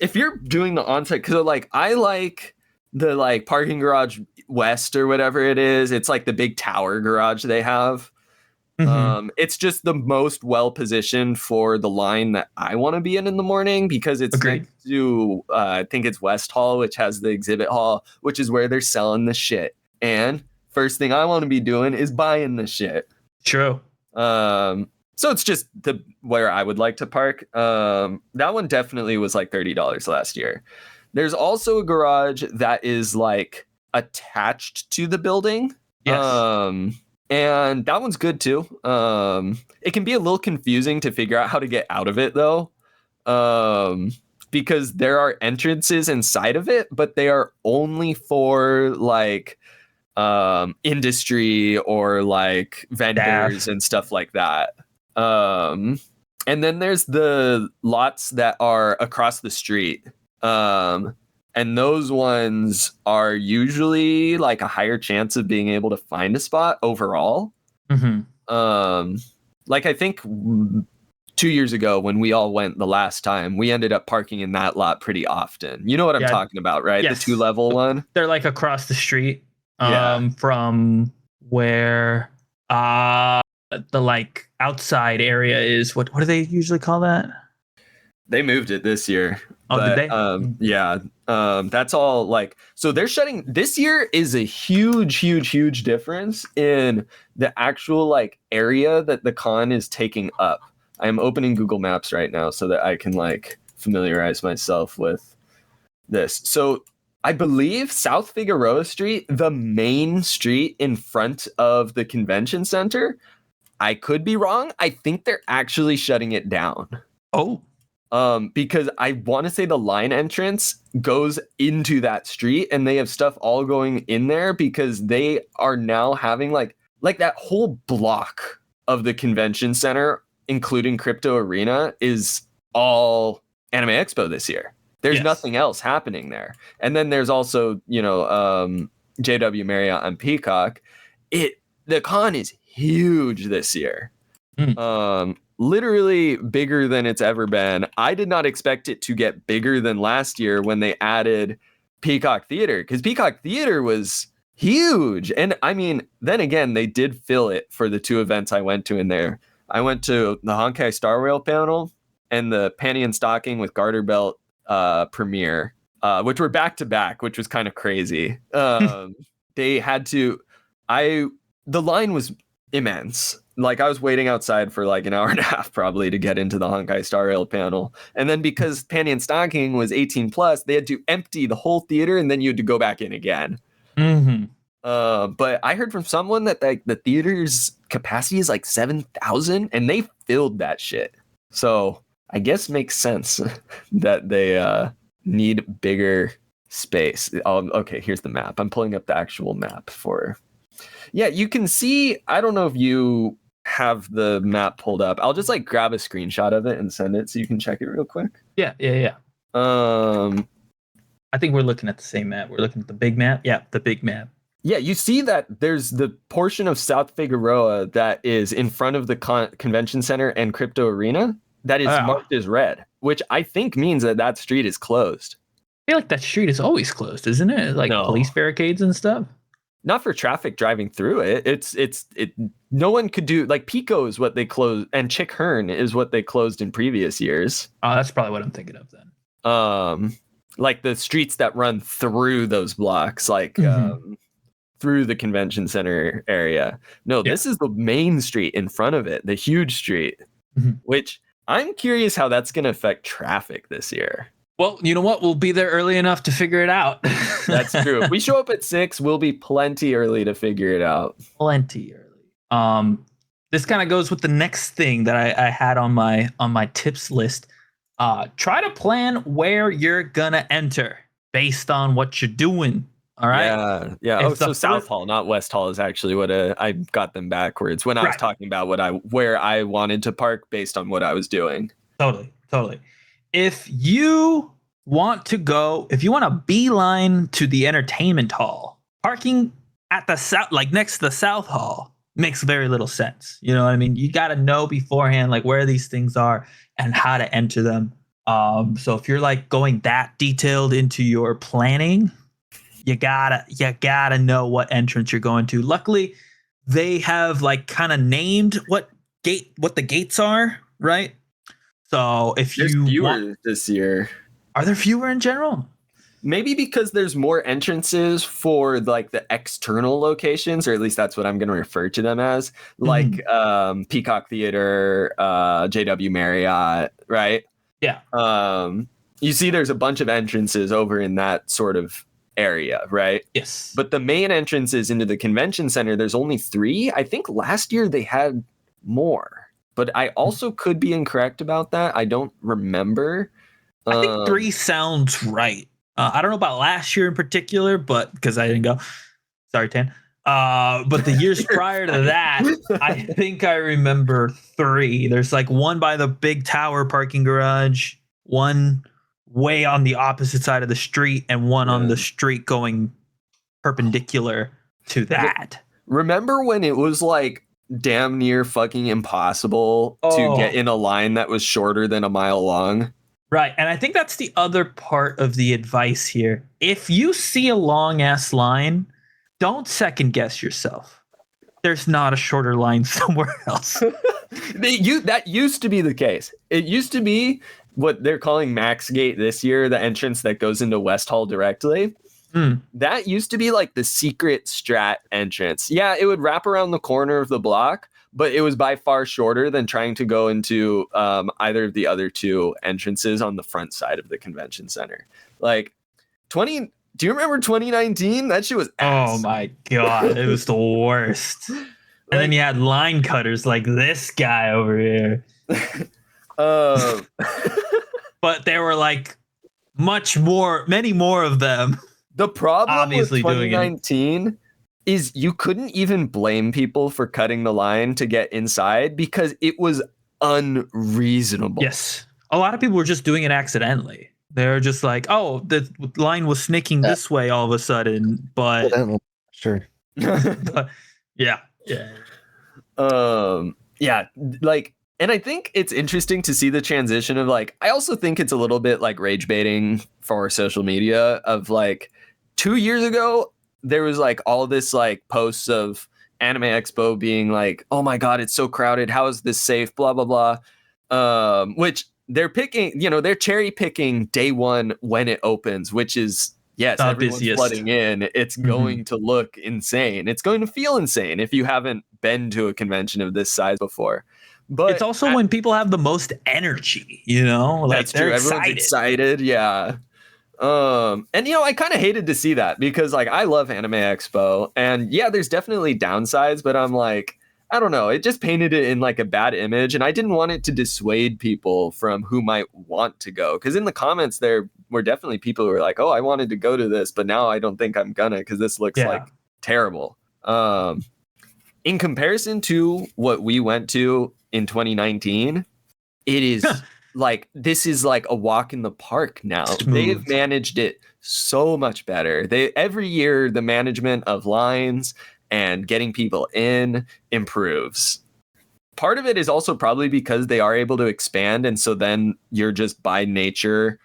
[SPEAKER 2] If you're doing the on-site, because like I like the like parking garage west or whatever it is. It's like the big tower garage they have. It's just the most well positioned for the line that I want to be in the morning, because it's next to I think it's West Hall, which has the exhibit hall, which is where they're selling the shit. And first thing I want to be doing is buying the shit.
[SPEAKER 1] True.
[SPEAKER 2] So it's just where I would like to park. That one definitely was like $30 last year. There's also a garage that is like attached to the building.
[SPEAKER 1] Yes.
[SPEAKER 2] And that one's good too. It can be a little confusing to figure out how to get out of it though. because there are entrances inside of it, but they are only for like industry or like vendors and stuff like that. And then there's the lots that are across the street. And those ones are usually like a higher chance of being able to find a spot overall. Like I think 2 years ago when we all went the last time, we ended up parking in that lot pretty often. You know what I'm talking about, right?
[SPEAKER 1] Yes.
[SPEAKER 2] The 2-level one.
[SPEAKER 1] They're like across the street from where the like outside area is. What do they usually call that?
[SPEAKER 2] They moved it this year.
[SPEAKER 1] Oh,
[SPEAKER 2] but,
[SPEAKER 1] did they?
[SPEAKER 2] Yeah. That's all like, so they're shutting. This year is a huge difference in the actual like area that the con is taking up. I am opening Google Maps right now so that I can like familiarize myself with this. So I believe South Figueroa Street, the main street in front of the convention center, I could be wrong. I think they're actually shutting it down.
[SPEAKER 1] Oh.
[SPEAKER 2] Because I want to say the line entrance goes into that street and they have stuff all going in there because they are now having like that whole block of the convention center, including Crypto Arena, is all Anime Expo this year. There's nothing else happening there. And then there's also, JW Marriott and Peacock. The con is huge this year. Literally bigger than it's ever been. I did not expect it to get bigger than last year when they added Peacock Theater, because Peacock Theater was huge. And I mean, then again, they did fill it for the 2 events I went to in there. I went to the Honkai Star Rail panel and the Panty and Stocking with Garter Belt premiere, which were back to back, which was kind of crazy. They had to, the line was immense. Like I was waiting outside for like an hour and a half probably to get into the Honkai Star Rail panel. And then because Panty and Stocking was 18 plus, they had to empty the whole theater and then you had to go back in again. But I heard from someone that like the theater's capacity is like 7,000 and they filled that shit. So I guess makes sense that they need bigger space. Okay, here's the map. I'm pulling up the actual map for. Yeah, you can see. I don't know if you have the map pulled up. I'll just like grab a screenshot of it and send it so you can check it real quick.
[SPEAKER 1] Yeah. I think we're looking at the same map. We're looking at the big map. Yeah, the big map.
[SPEAKER 2] Yeah, you see that there's the portion of South Figueroa that is in front of the convention center and Crypto Arena that is marked as red, which I think means that street is closed.
[SPEAKER 1] I feel like that street is always closed, isn't it? Like police barricades and stuff.
[SPEAKER 2] Not for traffic driving through it. It's no one could do, like Pico is what they closed and Chick Hearn is what they closed in previous years.
[SPEAKER 1] Oh, that's probably what I'm thinking of then.
[SPEAKER 2] Like the streets that run through those blocks, like through the convention center area. No, this is the main street in front of it, the huge street, which I'm curious how that's going to affect traffic this year.
[SPEAKER 1] Well, you know what? We'll be there early enough to figure it out.
[SPEAKER 2] That's true. If we show up at 6, we'll be plenty early to figure it out.
[SPEAKER 1] Plenty early. This kind of goes with the next thing that I had on my tips list. Try to plan where you're gonna enter based on what you're doing. All right.
[SPEAKER 2] Yeah. So South Hall, not West Hall, is actually what I got them backwards when I was talking about where I wanted to park based on what I was doing.
[SPEAKER 1] Totally. If you want a beeline to the entertainment hall, parking at the south, like next to the South Hall, makes very little sense. You know what I mean? You got to know beforehand, like where these things are and how to enter them. So if you're like going that detailed into your planning, you gotta know what entrance you're going to. Luckily, they have like kind of named what the gates are, right? So if
[SPEAKER 2] there's fewer this year.
[SPEAKER 1] Are there fewer in general?
[SPEAKER 2] Maybe because there's more entrances for like the external locations, or at least that's what I'm going to refer to them as, like Peacock Theater, JW Marriott, right?
[SPEAKER 1] Yeah.
[SPEAKER 2] You see there's a bunch of entrances over in that sort of area, right?
[SPEAKER 1] Yes.
[SPEAKER 2] But the main entrances into the convention center, there's only 3. I think last year they had more. but I also could be incorrect about that. I don't remember.
[SPEAKER 1] I think 3 sounds right. I don't know about last year in particular, but because I didn't go. Sorry, Tan. But the years prior to that, I think I remember 3. There's like one by the big tower parking garage, one way on the opposite side of the street, and one on the street going perpendicular to that.
[SPEAKER 2] Remember when it was like damn near fucking impossible to get in a line that was shorter than a mile long?
[SPEAKER 1] Right. And I think that's the other part of the advice here. If you see a long ass line, don't second guess yourself. There's not a shorter line somewhere else.
[SPEAKER 2] That used to be the case. It used to be what they're calling Max Gate this year, the entrance that goes into West Hall directly. That used to be like the secret strat entrance. Yeah, it would wrap around the corner of the block, but it was by far shorter than trying to go into either of the other 2 entrances on the front side of the convention center. Like do you remember 2019? That shit was ass.
[SPEAKER 1] Oh my God. It was the worst. And then you had line cutters like this guy over here. But there were like many more of them.
[SPEAKER 2] The problem
[SPEAKER 1] obviously
[SPEAKER 2] with 2019 is you couldn't even blame people for cutting the line to get inside because it was unreasonable.
[SPEAKER 1] Yes. A lot of people were just doing it accidentally. They're just like, oh, the line was snaking this way all of a sudden, but
[SPEAKER 3] sure.
[SPEAKER 1] But, yeah.
[SPEAKER 2] Like, and I think it's interesting to see the transition of like, I also think it's a little bit like rage baiting for social media of like 2 years ago, there was like all this like posts of Anime Expo being like, oh my God, it's so crowded. How is this safe? Blah, blah, blah. Which they're picking, they're cherry picking day one when it opens, which is, yes, everyone's flooding in. It's going to look insane. It's going to feel insane if you haven't been to a convention of this size before. But
[SPEAKER 1] it's also when people have the most energy, like
[SPEAKER 2] that's
[SPEAKER 1] they're
[SPEAKER 2] true.
[SPEAKER 1] excited.
[SPEAKER 2] Everyone's excited. Yeah. And I kind of hated to see that because like I love Anime Expo and yeah, there's definitely downsides, but I'm like, I don't know. It just painted it in like a bad image. And I didn't want it to dissuade people from who might want to go. Because in the comments, there were definitely people who were like, oh, I wanted to go to this, but now I don't think I'm gonna because this looks like terrible. In comparison to what we went to in 2019, it is like this is like a walk in the park now.
[SPEAKER 1] Smooth.
[SPEAKER 2] They've managed it so much better. Every year the management of lines and getting people in improves. Part of it is also probably because they are able to expand, and so then you're just by nature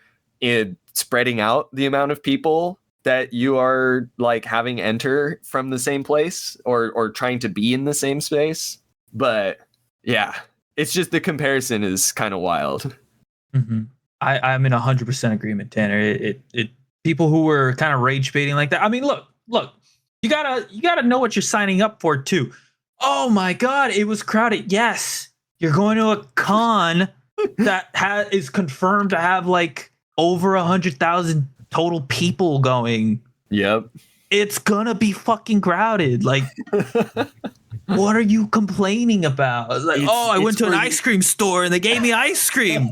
[SPEAKER 2] spreading out the amount of people that you are like having enter from the same place or trying to be in the same space. But yeah, it's just the comparison is kind of wild.
[SPEAKER 1] Mm-hmm. I'm in 100% agreement, Tanner. It people who were kind of rage baiting like that. I mean, look, you gotta know what you're signing up for too. Oh my God, it was crowded. Yes, you're going to a con that is confirmed to have like over 100,000 total people going.
[SPEAKER 2] Yep.
[SPEAKER 1] It's gonna be fucking crowded. Like, what are you complaining about? Like, I went to an ice cream store and they gave me ice cream.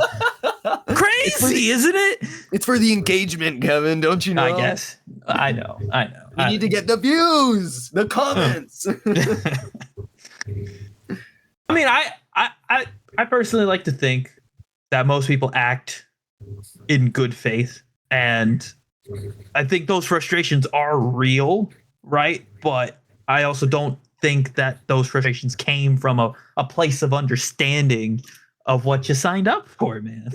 [SPEAKER 1] Crazy, isn't it?
[SPEAKER 2] It's for the engagement, Kevin. Don't you know?
[SPEAKER 1] I guess. I know.
[SPEAKER 2] You need to get the views, the comments.
[SPEAKER 1] I mean, I personally like to think that most people act in good faith, and I think those frustrations are real, right? But I also don't think that those frustrations came from a place of understanding of what you signed up for, man.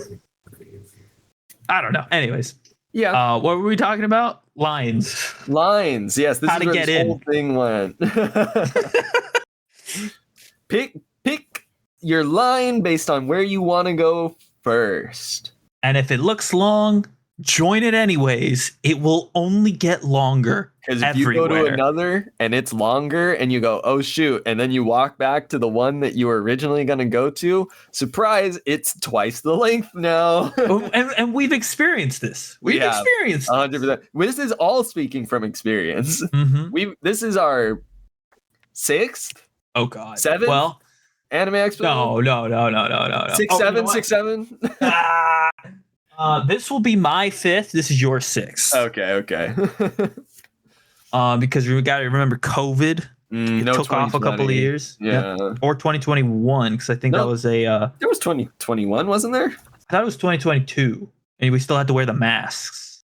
[SPEAKER 1] I don't know. Anyways.
[SPEAKER 2] Yeah.
[SPEAKER 1] What were we talking about? Lines.
[SPEAKER 2] Yes. This
[SPEAKER 1] How
[SPEAKER 2] is
[SPEAKER 1] to
[SPEAKER 2] where
[SPEAKER 1] get
[SPEAKER 2] this
[SPEAKER 1] in.
[SPEAKER 2] whole thing went. Pick your line based on where you want to go first.
[SPEAKER 1] And if it looks long, join it anyways. It will only get longer.
[SPEAKER 2] Because if you go to another and it's longer and you go, oh shoot, and then you walk back to the one that you were originally going to go to, surprise, it's twice the length now.
[SPEAKER 1] and we've experienced this. We've experienced
[SPEAKER 2] 100%. This is all speaking from experience.
[SPEAKER 1] Mm-hmm.
[SPEAKER 2] This is our 6th.
[SPEAKER 1] Oh God.
[SPEAKER 2] 7th.
[SPEAKER 1] Well,
[SPEAKER 2] Anime Expo?
[SPEAKER 1] No.
[SPEAKER 2] 6'7", 6'7"?
[SPEAKER 1] This will be my fifth. This is your sixth.
[SPEAKER 2] Okay.
[SPEAKER 1] Because we got to remember COVID. It
[SPEAKER 2] No,
[SPEAKER 1] took off a couple of years.
[SPEAKER 2] Yeah.
[SPEAKER 1] Or 2021, because I think that was a.
[SPEAKER 2] There was 2021, wasn't there?
[SPEAKER 1] I thought it was 2022, and we still had to wear the masks.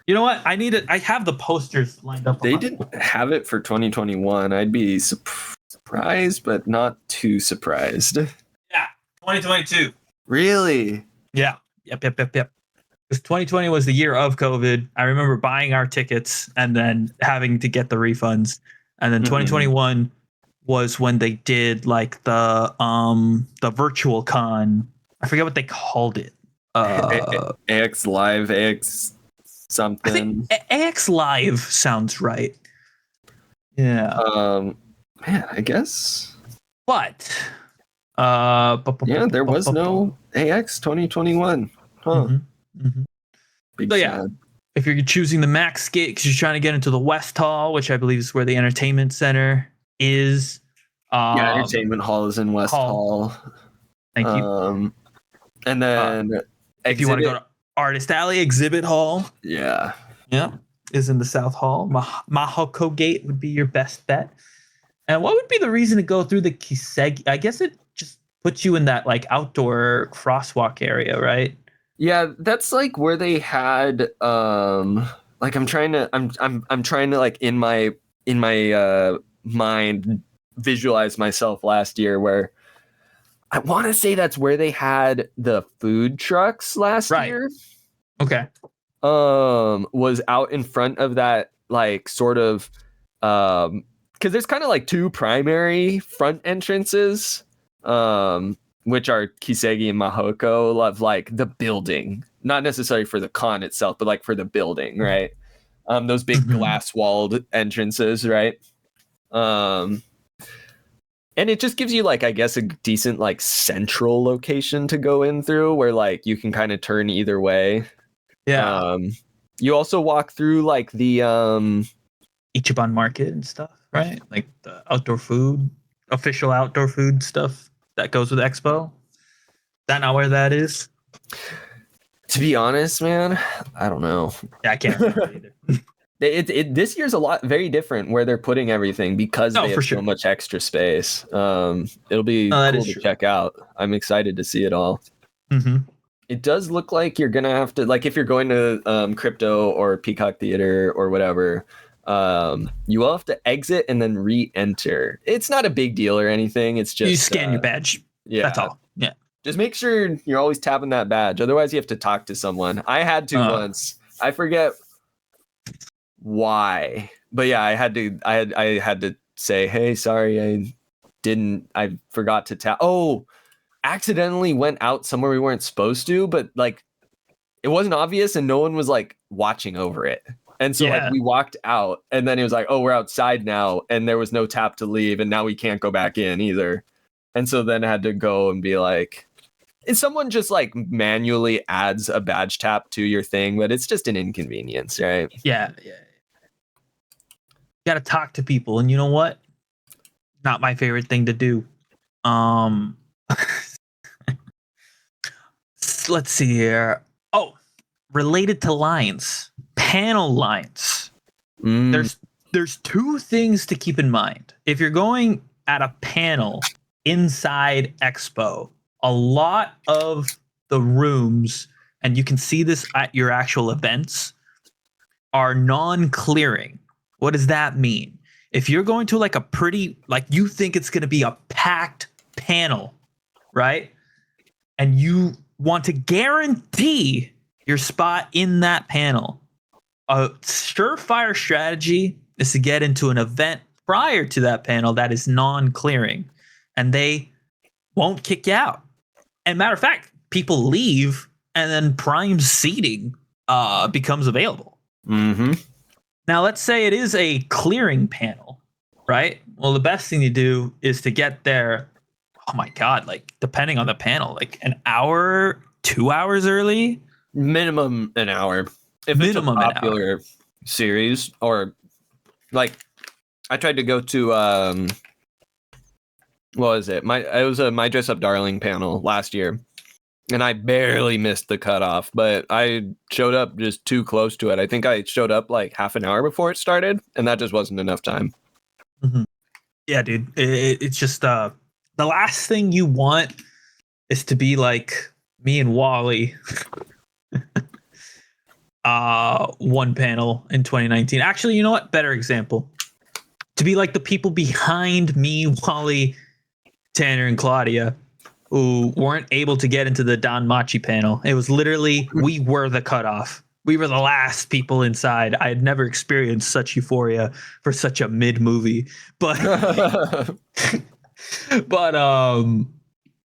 [SPEAKER 1] You know what? I have the posters lined up.
[SPEAKER 2] They didn't have it for 2021. I'd be surprised, but not too surprised.
[SPEAKER 1] Yeah, 2022.
[SPEAKER 2] Really?
[SPEAKER 1] Yeah. Yep. Because 2020 was the year of COVID. I remember buying our tickets and then having to get the refunds. And then 2021 was when they did like the virtual con. I forget what they called it.
[SPEAKER 2] AX Live, AX something.
[SPEAKER 1] I think AX Live sounds right. Yeah.
[SPEAKER 2] Man, I guess.
[SPEAKER 1] But
[SPEAKER 2] yeah, there was no AX 2021. Huh. Big
[SPEAKER 1] So yeah, if you're choosing the Max Gate because you're trying to get into the West Hall, which I believe is where the entertainment center is.
[SPEAKER 2] Yeah, entertainment hall is in West Hall.
[SPEAKER 1] Thank you.
[SPEAKER 2] And then
[SPEAKER 1] if you want to go to Artist Alley, Exhibit Hall.
[SPEAKER 2] Yeah,
[SPEAKER 1] is in the South Hall. Mahoko Gate would be your best bet. And what would be the reason to go through the Kisegi? I guess it just puts you in that like outdoor crosswalk area, right?
[SPEAKER 2] Yeah, that's like where they had like I'm trying to like in my mind visualize myself last year where I want to say that's where they had the food trucks last year.
[SPEAKER 1] Okay.
[SPEAKER 2] Was out in front of that like sort of because there's kind of like two primary front entrances, which are Kisegi and Mahoko, of like the building, not necessarily for the con itself, but like for the building, right? Those big glass walled entrances, right? And it just gives you like, I guess, a decent like central location to go in through where like you can kind of turn either way.
[SPEAKER 1] Yeah.
[SPEAKER 2] You also walk through like the
[SPEAKER 1] Ichiban Market and stuff, right? Like the outdoor food, official outdoor food stuff that goes with Expo. Is that not where that is?
[SPEAKER 2] To be honest, man, I don't know.
[SPEAKER 1] Yeah, I can't remember either.
[SPEAKER 2] This year's very different where they're putting everything because they have so much extra space. It'll be cool to check out. I'm excited to see it all. It does look like you're gonna have to, like, if you're going to Crypto or Peacock Theater or whatever, you will have to exit and then re-enter. It's not a big deal or anything. It's just
[SPEAKER 1] you scan your badge. Yeah, that's all. Yeah,
[SPEAKER 2] just make sure you're always tapping that badge. Otherwise, you have to talk to someone. I had to once. I forget why, but yeah, I had to say, hey, sorry, I forgot to tap. Accidentally went out somewhere we weren't supposed to, but like it wasn't obvious and no one was like watching over it. And so like we walked out and then it was like, oh, we're outside now, and there was no tap to leave, and now we can't go back in either. And so then I had to go and be like, and someone just like manually adds a badge tap to your thing, but it's just an inconvenience, right?
[SPEAKER 1] Yeah. You got to talk to people, and you know what? Not my favorite thing to do. Let's see here. Related to lines, panel lines. There's two things to keep in mind. If you're going at a panel inside Expo, a lot of the rooms, and you can see this at your actual events, are non-clearing. What does that mean? If you're going to like a pretty, like you think it's going to be a packed panel, right? And you want to guarantee your spot in that panel, a surefire strategy is to get into an event prior to that panel that is non-clearing, and they won't kick you out. And matter of fact, people leave, and then prime seating becomes available. Now, let's say it is a clearing panel, right? Well, the best thing to do is to get there. Oh my God! Like depending on the panel, like an hour, 2 hours early.
[SPEAKER 2] Minimum an hour. If
[SPEAKER 1] minimum
[SPEAKER 2] it's a popular series, or like I tried to go to what was it? It was a My Dress Up Darling panel last year. And I barely missed the cutoff, but I showed up just too close to it. I think I showed up like half an hour before it started, and that just wasn't enough time.
[SPEAKER 1] Mm-hmm. Yeah, dude. It's just the last thing you want is to be like me and Wally. One panel in 2019. Actually, you know what? Better example. To be like the people behind me, Wally, Tanner, and Claudia, who weren't able to get into the Don Machi panel. It was literally, we were the cutoff. We were the last people inside. I had never experienced such euphoria for such a mid movie, but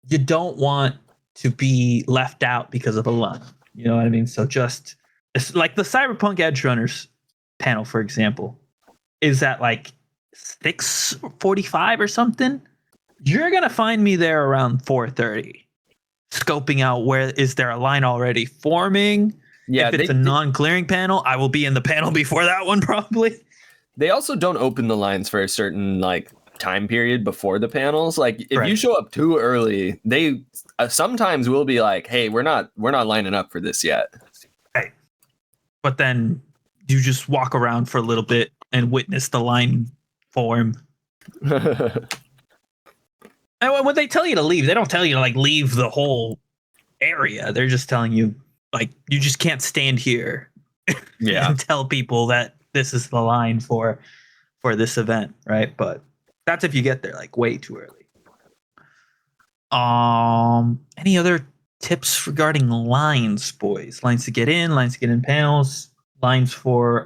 [SPEAKER 1] you don't want to be left out because of a line. You know what I mean? So just it's like the Cyberpunk Edge Runners panel, for example, is at like 6:45 or something. You're gonna find me there around 4:30, scoping out where is there a line already forming. Yeah, if it's a non-clearing panel, I will be in the panel before that one probably.
[SPEAKER 2] They also don't open the lines for a certain like time period before the panels. Like if you show up too early, they sometimes will be like, "Hey, we're not lining up for this yet."
[SPEAKER 1] Hey, but then you just walk around for a little bit and witness the line form. And when they tell you to leave, they don't tell you to like leave the whole area. They're just telling you like you just can't stand here.
[SPEAKER 2] Yeah.
[SPEAKER 1] And tell people that this is the line for this event, right? But that's if you get there like way too early. Any other tips regarding lines, boys? Lines to get in panels, lines for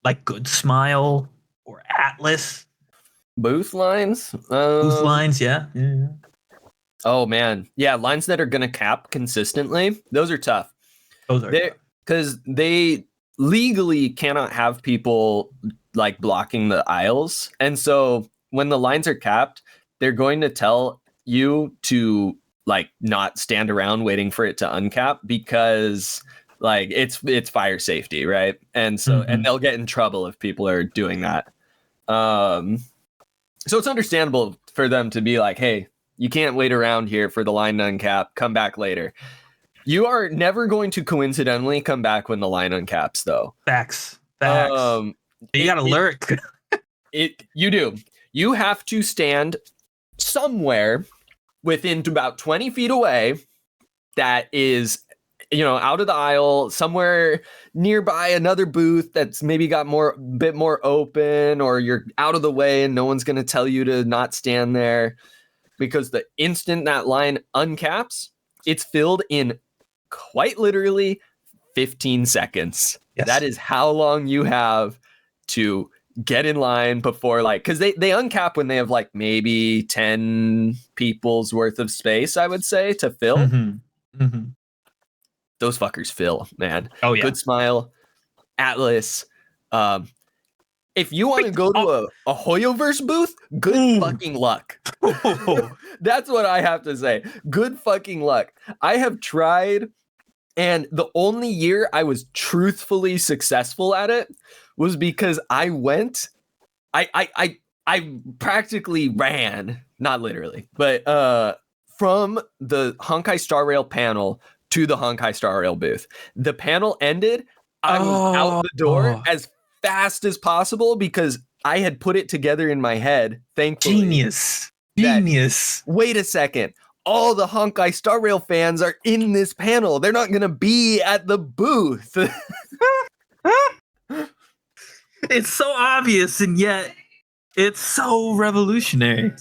[SPEAKER 1] like Good Smile or Atlas.
[SPEAKER 2] Booth lines?
[SPEAKER 1] Booth lines, yeah.
[SPEAKER 2] Oh man. Yeah, lines that are gonna cap consistently. Those are tough. Because they legally cannot have people like blocking the aisles. And so when the lines are capped, they're going to tell you to like not stand around waiting for it to uncap because like it's fire safety, right? And so and they'll get in trouble if people are doing that. So it's understandable for them to be like, hey, you can't wait around here for the line to uncap, come back later. You are never going to coincidentally come back when the line uncaps, though.
[SPEAKER 1] Facts. You gotta lurk.
[SPEAKER 2] You do. You have to stand somewhere within about 20 feet away that is, out of the aisle, somewhere nearby another booth that's maybe got bit more open, or you're out of the way and no one's going to tell you to not stand there, because the instant that line uncaps, it's filled in quite literally 15 seconds. Yes. That is how long you have to get in line before, like, because they uncap when they have like maybe 10 people's worth of space, I would say, to fill. Those fuckers fill, man. Oh yeah. Good Smile, Atlas. If you want to go to a Hoyoverse booth, good fucking luck. That's what I have to say. Good fucking luck. I have tried, and the only year I was truthfully successful at it was because I went. I practically ran, not literally, but from the Honkai Star Rail panel to the Honkai Star Rail booth. The panel ended. I was out the door as fast as possible because I had put it together in my head. Thankfully.
[SPEAKER 1] Genius.
[SPEAKER 2] Wait a second. All the Honkai Star Rail fans are in this panel. They're not going to be at the booth.
[SPEAKER 1] It's so obvious, and yet it's so revolutionary.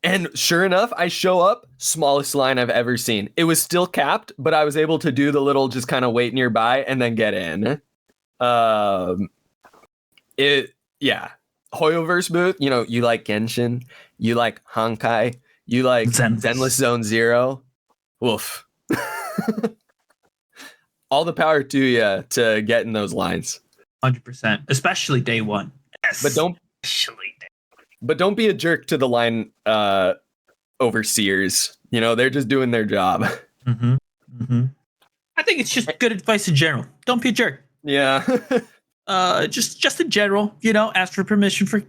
[SPEAKER 2] And sure enough, I show up, smallest line I've ever seen. It was still capped, but I was able to do the little just kind of wait nearby and then get in. Hoyoverse booth, you like Genshin, you like Honkai, you like Zenless Zone Zero. Woof. All the power to you to get in those lines.
[SPEAKER 1] 100%, especially day one. Yes.
[SPEAKER 2] But don't be a jerk to the line overseers. They're just doing their job.
[SPEAKER 1] I think it's just good advice in general. Don't be a jerk.
[SPEAKER 2] Yeah.
[SPEAKER 1] Just in general, ask for permission for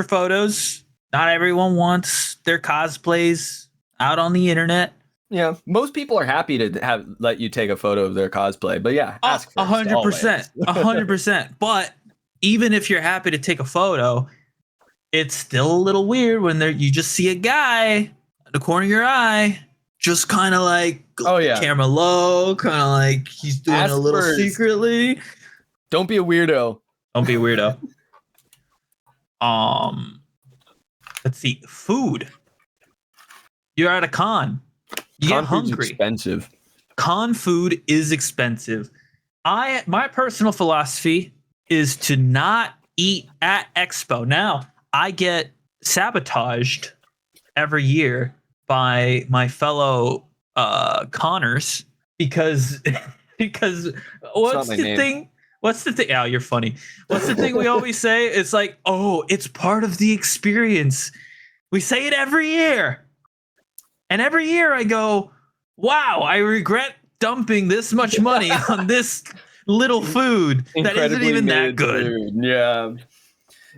[SPEAKER 1] photos. Not everyone wants their cosplays out on the internet.
[SPEAKER 2] Yeah, most people are happy to let you take a photo of their cosplay, but yeah, ask first.
[SPEAKER 1] 100%, 100%. But even if you're happy to take a photo, it's still a little weird when you just see a guy at the corner of your eye, just kind of like camera low, kind of like he's doing a little secretly.
[SPEAKER 2] Don't be a weirdo.
[SPEAKER 1] Don't be a weirdo. Let's see, food. You're at a con. You get hungry.
[SPEAKER 2] Expensive.
[SPEAKER 1] Con food is expensive. My personal philosophy is to not eat at Expo. Now, I get sabotaged every year by my fellow conners because what's the thing? What's the thing? Oh, you're funny. What's the thing we always say? It's like, oh, it's part of the experience. We say it every year. And every year I go, wow, I regret dumping this much money on this little food that isn't even that good.
[SPEAKER 2] Food. Yeah.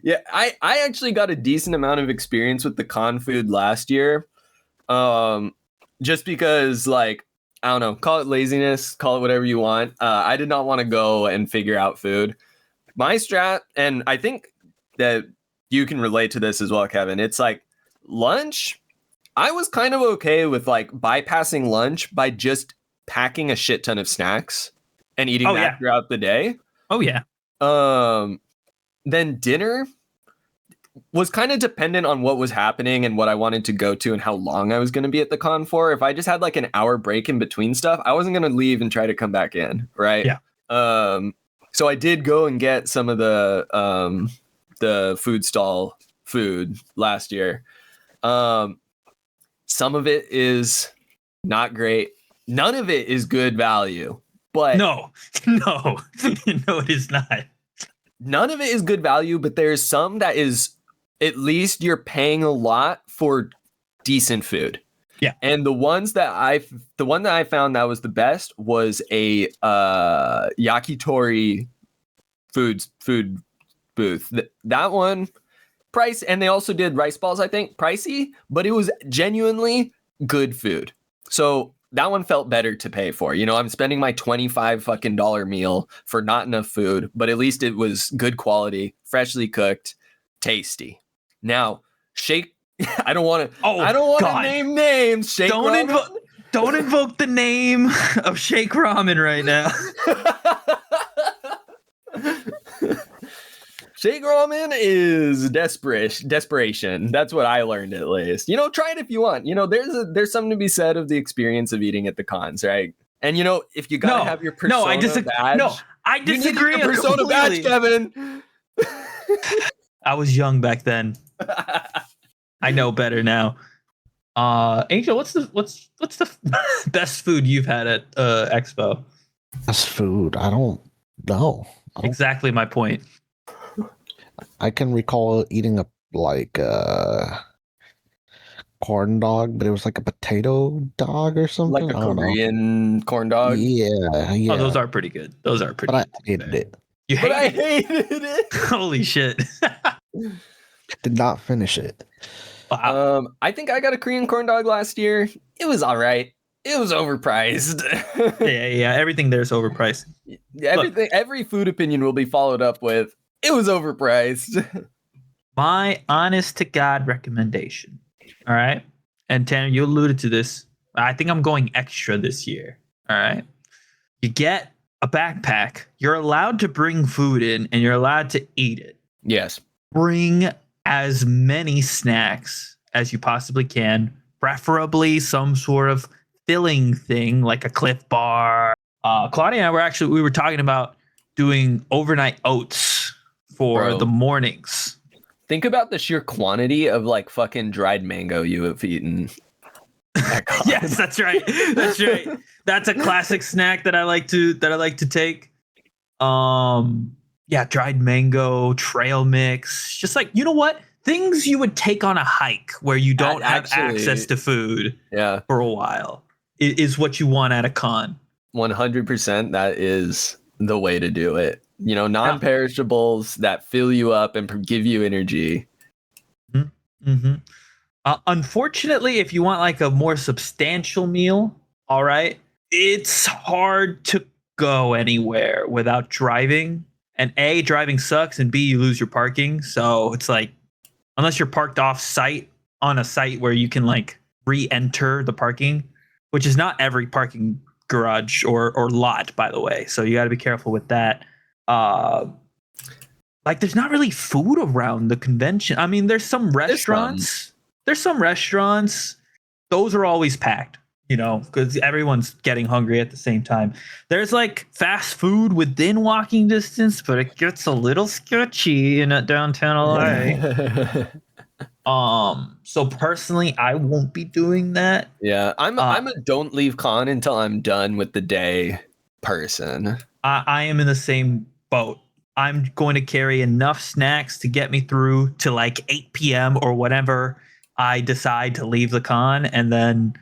[SPEAKER 2] Yeah, I actually got a decent amount of experience with the con food last year. Just because, like, I don't know, call it laziness, call it whatever you want. I did not want to go and figure out food. My strat, and I think that you can relate to this as well, Kevin, it's like lunch. I was kind of okay with like bypassing lunch by just packing a shit ton of snacks and eating that throughout the day.
[SPEAKER 1] Oh, yeah.
[SPEAKER 2] Then dinner was kind of dependent on what was happening and what I wanted to go to and how long I was going to be at the con for. If I just had like an hour break in between stuff, I wasn't going to leave and try to come back in. Right.
[SPEAKER 1] Yeah.
[SPEAKER 2] So I did go and get some of the food stall food last year. Some of it is not great. None of it is good value, but
[SPEAKER 1] no, it is not.
[SPEAKER 2] None of it is good value, but there's some that is, at least you're paying a lot for decent food.
[SPEAKER 1] Yeah.
[SPEAKER 2] And the one that I found that was the best was a yakitori food booth. That one, price, and they also did rice balls, I think, pricey, but it was genuinely good food. So that one felt better to pay for. You know, I'm spending my $25 meal for not enough food, but at least it was good quality, freshly cooked, tasty. Now, shake. I don't want to name names. Shake.
[SPEAKER 1] Don't invoke the name of Shake Ramen right now.
[SPEAKER 2] Shake Ramen is desperation. That's what I learned, at least. You know, try it if you want. You know, there's something to be said of the experience of eating at the cons, right? And you know, if you gotta have your Persona badge.
[SPEAKER 1] No, I disagree.
[SPEAKER 2] You need your Persona badge, Kevin.
[SPEAKER 1] I was young back then. I know better now. Angel, what's the best food you've had at Expo?
[SPEAKER 3] Best food? I don't know.
[SPEAKER 1] Exactly my point.
[SPEAKER 3] I can recall eating a corn dog, but it was like a potato dog or something.
[SPEAKER 2] Like a Korean corn dog?
[SPEAKER 3] Yeah.
[SPEAKER 1] Oh, those are pretty good. But
[SPEAKER 3] I hated it.
[SPEAKER 2] I hated it.
[SPEAKER 1] Holy shit.
[SPEAKER 3] Did not finish it.
[SPEAKER 2] Wow. I think I got a Korean corn dog last year. It was all right. It was overpriced.
[SPEAKER 1] Yeah. Everything there's overpriced.
[SPEAKER 2] Every food opinion will be followed up with, it was overpriced.
[SPEAKER 1] My honest to God recommendation. All right. And Tanner, you alluded to this. I think I'm going extra this year. All right. You get a backpack. You're allowed to bring food in and you're allowed to eat it.
[SPEAKER 2] Yes.
[SPEAKER 1] Bring as many snacks as you possibly can, preferably some sort of filling thing like a Cliff Bar. Claudia and I we were talking about doing overnight oats for the mornings.
[SPEAKER 2] Think about the sheer quantity of like fucking dried mango you have eaten.
[SPEAKER 1] Yes, that's right. That's right. That's a classic snack that I like to take. Yeah, dried mango, trail mix. Just like, you know what? Things you would take on a hike where you don't have access to food for a while is what you want at a con.
[SPEAKER 2] 100%. That is the way to do it. You know, non-perishables that fill you up and give you energy.
[SPEAKER 1] Mm-hmm. Mm-hmm. Unfortunately, if you want like a more substantial meal, all right, it's hard to go anywhere without driving. And A, driving sucks, and B, you lose your parking. So it's like, unless you're parked off site on a site where you can like re-enter the parking, which is not every parking garage or lot, by the way. So you got to be careful with that. Uh, like, there's not really food around the convention. I mean, there's some restaurants. There's some restaurants. Those are always packed, you know, because everyone's getting hungry at the same time. There's like fast food within walking distance, but it gets a little sketchy in downtown LA. So personally, I won't be doing that.
[SPEAKER 2] Yeah, I'm a don't leave con until I'm done with the day person.
[SPEAKER 1] I am in the same boat. I'm going to carry enough snacks to get me through to like 8 p.m. or whatever I decide to leave the con, and then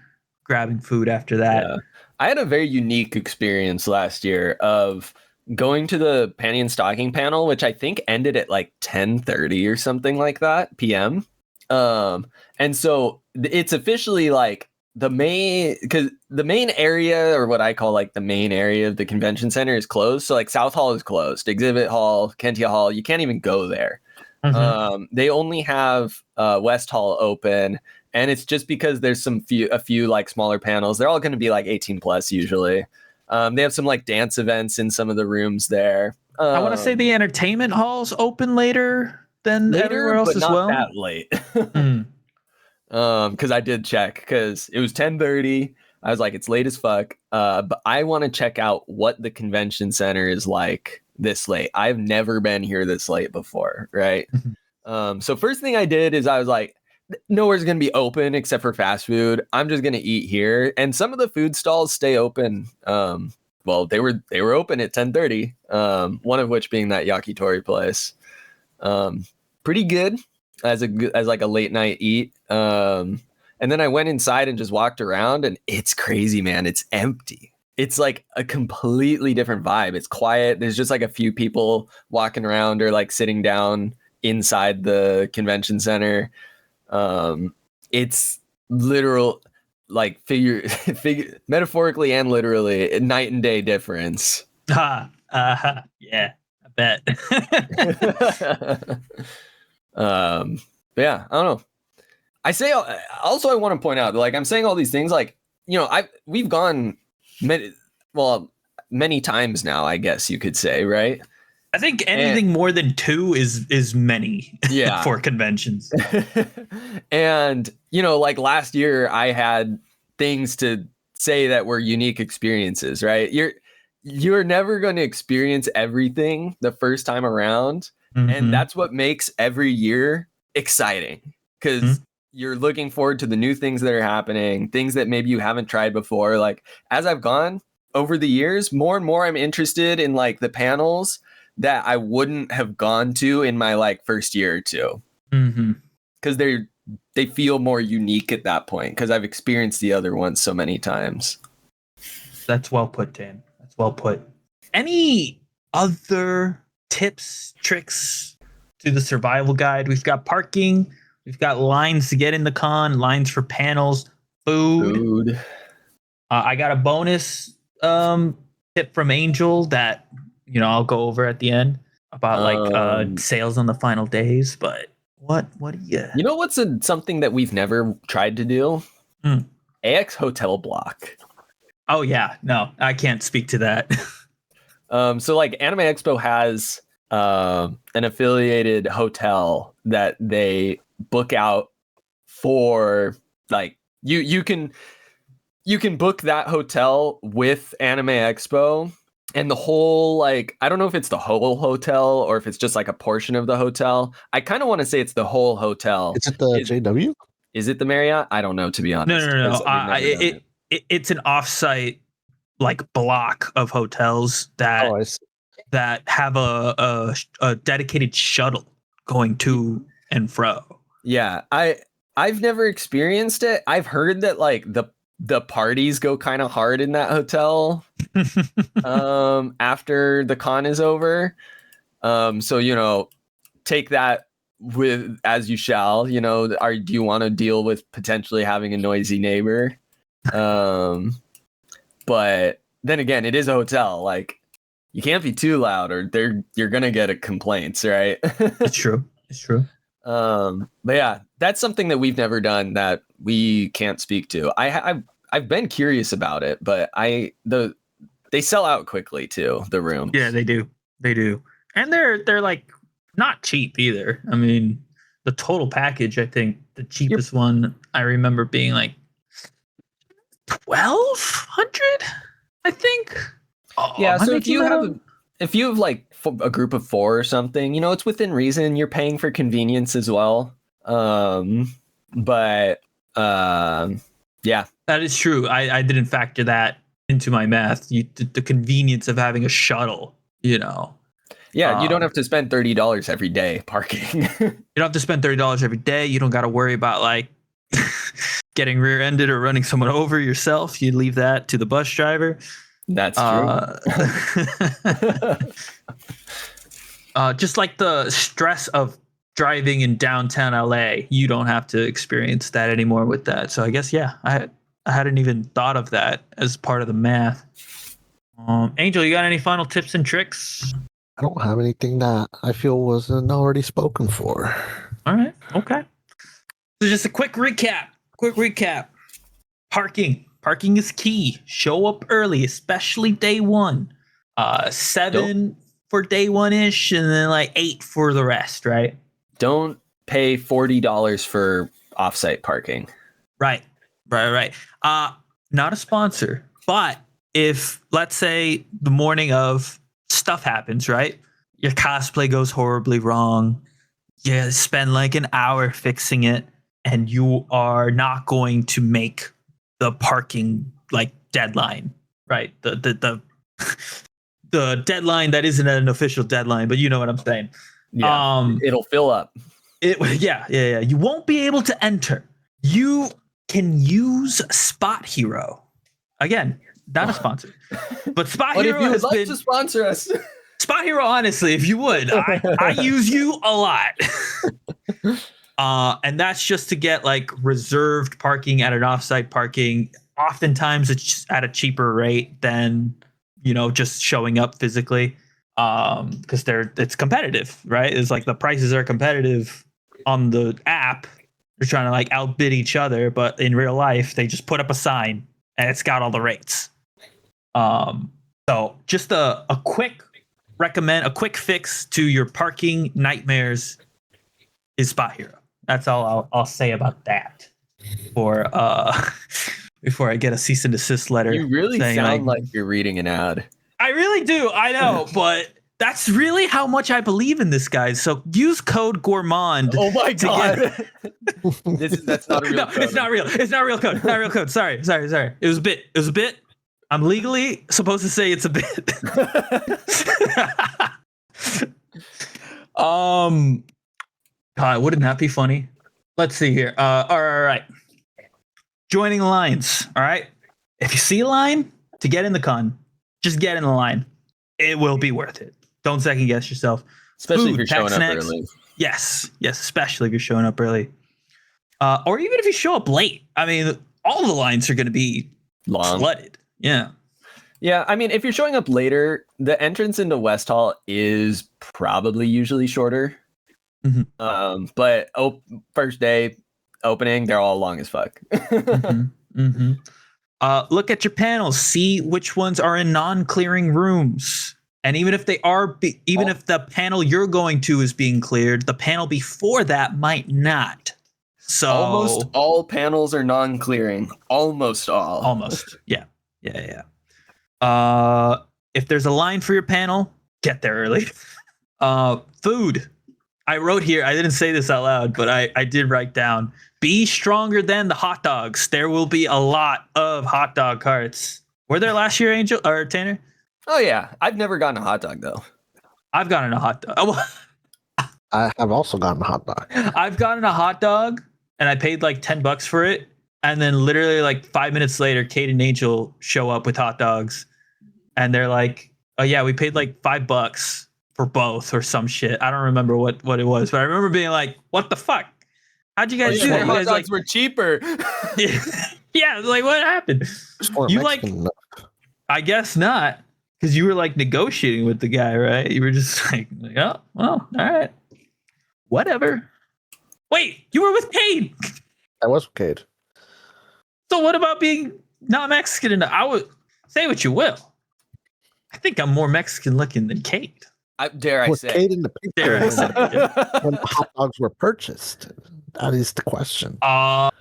[SPEAKER 1] grabbing food after that.
[SPEAKER 2] Yeah. I had a very unique experience last year of going to the panty and stocking panel, which I think ended at like 10:30 or something like that p.m. And so it's officially like the main area, or what I call like the main area of the convention center, is closed. So like South Hall is closed, Exhibit Hall, Kentia Hall, you can't even go there. Mm-hmm. They only have West Hall open, and it's just because there's a few like smaller panels. They're all going to be like 18 plus usually. They have some like dance events in some of the rooms there.
[SPEAKER 1] I want to say the entertainment hall's open later than everywhere else as well.
[SPEAKER 2] Not that late. Because I did check, because it was 10:30. I was like, it's late as fuck. But I want to check out what the convention center is like this late. I've never been here this late before, right? So first thing I did is I was like, nowhere's gonna be open except for fast food. I'm just gonna eat here, and some of the food stalls stay open. Well, they were open at 10:30. One of which being that yakitori place. Pretty good as like a late night eat. And then I went inside and just walked around, and it's crazy, man. It's empty. It's like a completely different vibe. It's quiet. There's just like a few people walking around or like sitting down inside the convention center. It's literal, like figure metaphorically and literally, a night and day difference.
[SPEAKER 1] Yeah, I bet.
[SPEAKER 2] Yeah, I don't know. I say also, I want to point out, like, I'm saying all these things, like, you know, we've gone many times now, I guess you could say, right?
[SPEAKER 1] I think anything more than 2 is many.
[SPEAKER 2] Yeah.
[SPEAKER 1] For conventions.
[SPEAKER 2] And, you know, like last year I had things to say that were unique experiences, right? You're never going to experience everything the first time around. Mm-hmm. And that's what makes every year exciting, because you're looking forward to the new things that are happening, things that maybe you haven't tried before. Like, as I've gone over the years, more and more I'm interested in like the panels that I wouldn't have gone to in my like first year or two. Because they feel more unique at that point, because I've experienced the other ones so many times.
[SPEAKER 1] That's well put, Dan. That's well put. Any other tips, tricks to the survival guide? We've got parking. We've got lines to get in the con, lines for panels, food. I got a bonus tip from Angel that, you know, I'll go over at the end about like sales on the final days. But what do you?
[SPEAKER 2] You know what's something that we've never tried to do? AX Hotel Block.
[SPEAKER 1] Oh yeah, no, I can't speak to that.
[SPEAKER 2] So like Anime Expo has an affiliated hotel that they book out for, like, you can book that hotel with Anime Expo, and the whole, like, I don't know if it's the whole hotel or if it's just like a portion of the hotel. I kind of want to say it's the whole hotel.
[SPEAKER 3] Is it the JW?
[SPEAKER 2] Is it the Marriott? I don't know, to be honest.
[SPEAKER 1] No. It's an offsite like block of hotels that have a dedicated shuttle going to and fro. Yeah,
[SPEAKER 2] I've never experienced it. I've heard that like the parties go kind of hard in that hotel after the con is over. So, you know, take that with as you shall, you know, do you want to deal with potentially having a noisy neighbor? But then again, it is a hotel. Like, you can't be too loud or you're gonna get a complaints, right?
[SPEAKER 1] It's true.
[SPEAKER 2] But yeah, that's something that we've never done that we can't speak to. I've been curious about it, but they sell out quickly too, the rooms.
[SPEAKER 1] Yeah, they do. And they're like not cheap either. I mean, the total package, I think the cheapest one I remember being like 1,200, I think. Oh,
[SPEAKER 2] yeah, so if you have like a group of 4 or something, you know, it's within reason. You're paying for convenience as well. But yeah, that
[SPEAKER 1] is true. I didn't factor that into my math. The convenience of having a shuttle, you know.
[SPEAKER 2] Yeah, you don't have to spend $30 every day parking.
[SPEAKER 1] You don't have to spend $30 every day. You don't got to worry about like getting rear-ended or running someone over yourself. You leave that to the bus driver.
[SPEAKER 2] That's true.
[SPEAKER 1] Just like the stress of driving in downtown LA, you don't have to experience that anymore with that. So I guess, yeah, I hadn't even thought of that as part of the math. Angel, you got any final tips and tricks?
[SPEAKER 3] I don't have anything that I feel wasn't already spoken for.
[SPEAKER 1] All right. Okay. So just a quick recap. Parking is key. Show up early, especially day one. 7 for day one-ish, and then like 8 for the rest, right?
[SPEAKER 2] Don't pay $40 for offsite parking.
[SPEAKER 1] Right. Not a sponsor, but if, let's say, the morning of stuff happens, right? Your cosplay goes horribly wrong. You spend like an hour fixing it, and you are not going to make the parking like deadline, right? The deadline that isn't an official deadline, but you know what I'm saying.
[SPEAKER 2] Yeah, it'll fill up.
[SPEAKER 1] Yeah. You won't be able to enter. You can use Spot Hero. Again, not a sponsor, but Spot
[SPEAKER 2] Hero
[SPEAKER 1] if you
[SPEAKER 2] would like to sponsor us.
[SPEAKER 1] Spot Hero, honestly, if you would, I use you a lot. And that's just to get like reserved parking at an offsite parking. Oftentimes it's at a cheaper rate than, you know, just showing up physically. Because it's competitive, right? It's like the prices are competitive on the app. They're trying to like outbid each other, but in real life, they just put up a sign and it's got all the rates. So just a quick fix to your parking nightmares is Spot Hero. That's all I'll say about that. Before I get a cease and desist letter.
[SPEAKER 2] You really sound like you're reading an ad.
[SPEAKER 1] I really do. I know, but that's really how much I believe in this, guys. So use code Gourmand.
[SPEAKER 2] Oh my god! That's not a real code.
[SPEAKER 1] It's not real. It's not real code. Not real code. Sorry. It was a bit. I'm legally supposed to say it's a bit. God, wouldn't that be funny? Let's see here. All right. Joining lines. All right. If you see a line to get in the con, just get in the line. It will be worth it. Don't second guess yourself.
[SPEAKER 2] Especially if you're showing up early.
[SPEAKER 1] Yes, especially if you're showing up early. Or even if you show up late. I mean, all the lines are going to be flooded. Yeah.
[SPEAKER 2] Yeah, I mean, if you're showing up later, the entrance into West Hall is probably usually shorter.
[SPEAKER 1] Mm-hmm.
[SPEAKER 2] But first day opening, they're all long as fuck.
[SPEAKER 1] Look at your panels. See which ones are in non-clearing rooms. And even if they are, if the panel you're going to is being cleared, the panel before that might not. So
[SPEAKER 2] almost all panels are non-clearing. Almost all.
[SPEAKER 1] Almost. Yeah. If there's a line for your panel, get there early. Food. I wrote here, I didn't say this out loud, but I did write down, be stronger than the hot dogs. There will be a lot of hot dog carts. Were there last year, Angel or Tanner?
[SPEAKER 2] Oh yeah, I've never gotten a hot dog though.
[SPEAKER 1] I've gotten a hot dog.
[SPEAKER 3] I have also gotten a hot dog.
[SPEAKER 1] I've gotten a hot dog and I paid like $10 for it. And then literally like 5 minutes later, Kate and Angel show up with hot dogs. And they're like, oh yeah, we paid like $5 for both or some shit. I don't remember what it was, but I remember being like, "What the fuck? How'd you guys do that?" You
[SPEAKER 2] hot
[SPEAKER 1] guys
[SPEAKER 2] dogs were cheaper.
[SPEAKER 1] yeah, like what happened?
[SPEAKER 3] Just weren't
[SPEAKER 1] You
[SPEAKER 3] Mexican enough.
[SPEAKER 1] I guess not, because you were like negotiating with the guy, right? You were just like, "Oh, well, all right, whatever." Wait, you were with Cade.
[SPEAKER 3] I was with Cade.
[SPEAKER 1] So what about being not Mexican enough? I would say what you will. I think I'm more Mexican looking than Cade.
[SPEAKER 2] Dare I
[SPEAKER 3] Was
[SPEAKER 2] say?
[SPEAKER 3] Cade in the
[SPEAKER 1] Dare I
[SPEAKER 3] picture
[SPEAKER 1] say?
[SPEAKER 3] when the hot dogs were purchased? That is the question.
[SPEAKER 2] He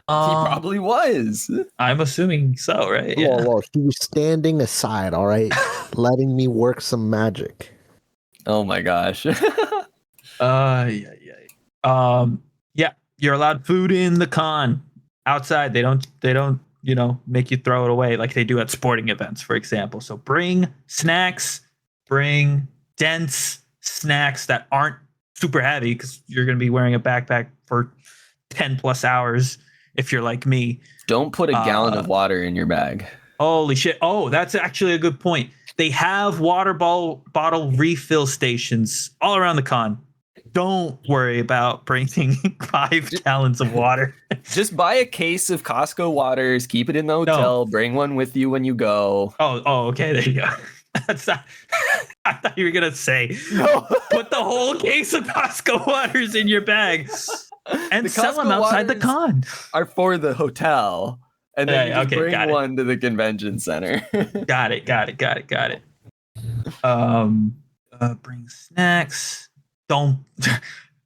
[SPEAKER 2] probably was.
[SPEAKER 1] I'm assuming so, right? Yeah.
[SPEAKER 3] Whoa, he was standing aside, all right, letting me work some magic.
[SPEAKER 2] Oh my gosh.
[SPEAKER 1] Yeah. You're allowed food in the con. Outside, they don't, make you throw it away like they do at sporting events, for example. So bring snacks, bring dense snacks that aren't super heavy because you're going to be wearing a backpack for 10 plus hours if you're like me.
[SPEAKER 2] Don't put a gallon of water in your bag.
[SPEAKER 1] Holy shit. Oh, that's actually a good point. They have water bottle refill stations all around the con. Don't worry about bringing 5 gallons of water.
[SPEAKER 2] Just buy a case of Costco waters, keep it in the hotel, bring one with you when you go.
[SPEAKER 1] Oh, okay, there you go. That's not, I thought you were gonna say put the whole case of Costco waters in your bag and sell them outside the con.
[SPEAKER 2] Are for the hotel, and then you just bring one to the convention center.
[SPEAKER 1] Got it. Bring snacks. Don't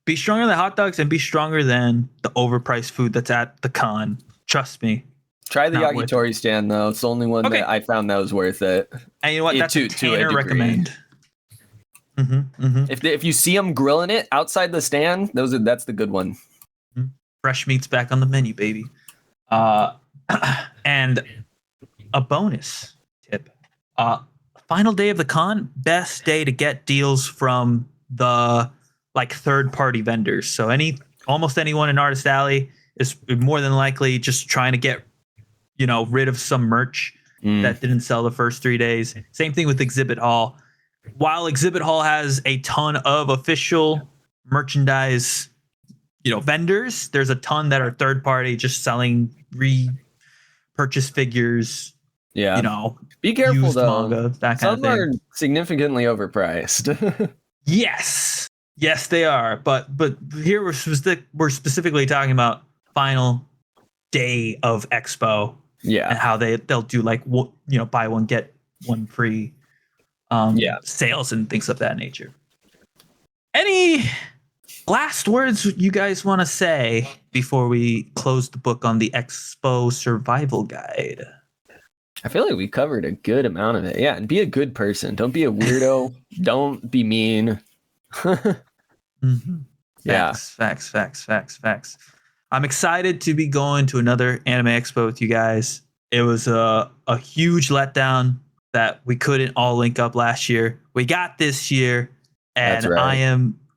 [SPEAKER 1] be stronger than hot dogs and be stronger than the overpriced food that's at the con. Trust me.
[SPEAKER 2] Try the yakitori stand though. It's the only one that I found that was worth it.
[SPEAKER 1] And you know what? That's a Tanner recommend.
[SPEAKER 2] If you see them grilling it outside the stand, that's the good one.
[SPEAKER 1] Fresh meat's back on the menu, baby. And a bonus tip. Final day of the con, best day to get deals from the third-party vendors. So almost anyone in Artist Alley is more than likely just trying to get rid of some merch that didn't sell the first 3 days. Same thing with Exhibit Hall. While Exhibit Hall has a ton of official merchandise, vendors, there's a ton that are third-party, just selling repurchase figures. Yeah.
[SPEAKER 2] Be careful though.
[SPEAKER 1] Manga, that kind
[SPEAKER 2] Some
[SPEAKER 1] of thing.
[SPEAKER 2] are significantly overpriced.
[SPEAKER 1] Yes, they are. But here we're specifically talking about final day of Expo.
[SPEAKER 2] Yeah,
[SPEAKER 1] and how they'll do buy one get one free. Sales and things of that nature. Any last words you guys want to say before we close the book on the Expo Survival Guide?
[SPEAKER 2] I feel like we covered a good amount of it. Yeah, and be a good person. Don't be a weirdo. Don't be mean.
[SPEAKER 1] Facts. I'm excited to be going to another anime expo with you guys. It was a huge letdown that we couldn't all link up last year. We got this year, and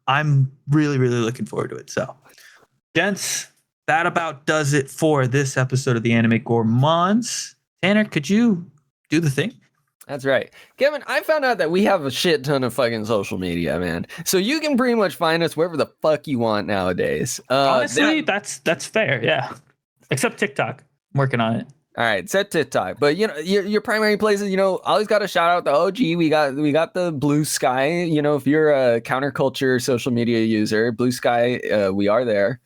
[SPEAKER 1] I'm really, really looking forward to it. So, gents, that about does it for this episode of the Anime Gourmands. Tanner, could you do the thing?
[SPEAKER 2] That's right. Kevin, I found out that we have a shit ton of fucking social media, man. So you can pretty much find us wherever the fuck you want nowadays.
[SPEAKER 1] Honestly, that's fair, yeah. Except TikTok. I'm working on it.
[SPEAKER 2] All right, except TikTok. But your primary places, always got to shout out the OG. We got the Blue Sky. If you're a counterculture social media user, Blue Sky, we are there.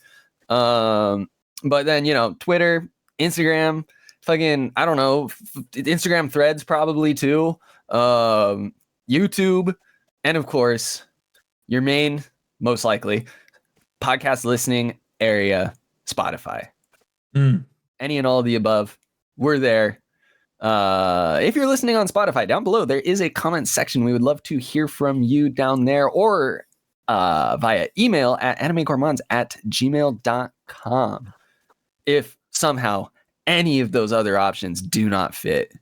[SPEAKER 2] But then, Twitter, Instagram, fucking, I don't know, Instagram threads probably too, YouTube, and of course, your main, most likely, podcast listening area, Spotify. Any and all of the above, we're there. If you're listening on Spotify, down below, there is a comment section. We would love to hear from you down there, or via email at animegourmands@gmail.com. If somehow any of those other options do not fit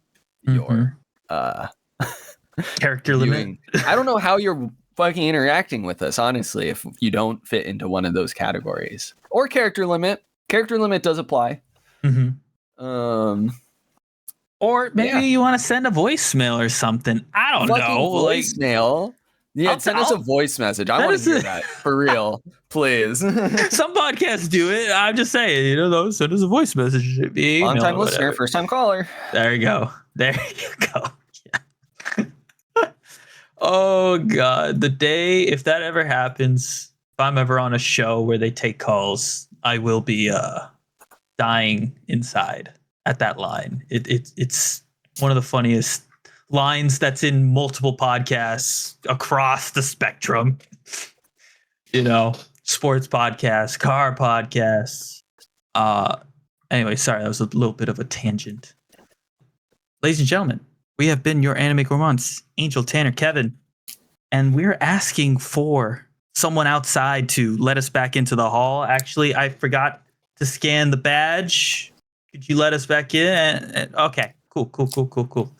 [SPEAKER 2] your
[SPEAKER 1] character limit.
[SPEAKER 2] I don't know how you're fucking interacting with us, honestly, if you don't fit into one of those categories. Or character limit. Character limit does apply.
[SPEAKER 1] Or maybe you want to send a voicemail or something. I don't know.
[SPEAKER 2] Voicemail. Yeah, send us a voice message. I want to hear that for real, please.
[SPEAKER 1] Some podcasts do it. I'm just saying, send us a voice message.
[SPEAKER 2] Long time listener, first time caller.
[SPEAKER 1] There you go. There you go. Yeah. Oh God, the day if that ever happens, if I'm ever on a show where they take calls, I will be dying inside at that line. It's one of the funniest lines that's in multiple podcasts across the spectrum. Sports podcasts, car podcasts. Anyway, sorry, that was a little bit of a tangent. Ladies and gentlemen, we have been your anime gourmands, Angel, Tanner, Kevin, and we're asking for someone outside to let us back into the hall. Actually, I forgot to scan the badge. Could you let us back in? Okay, cool.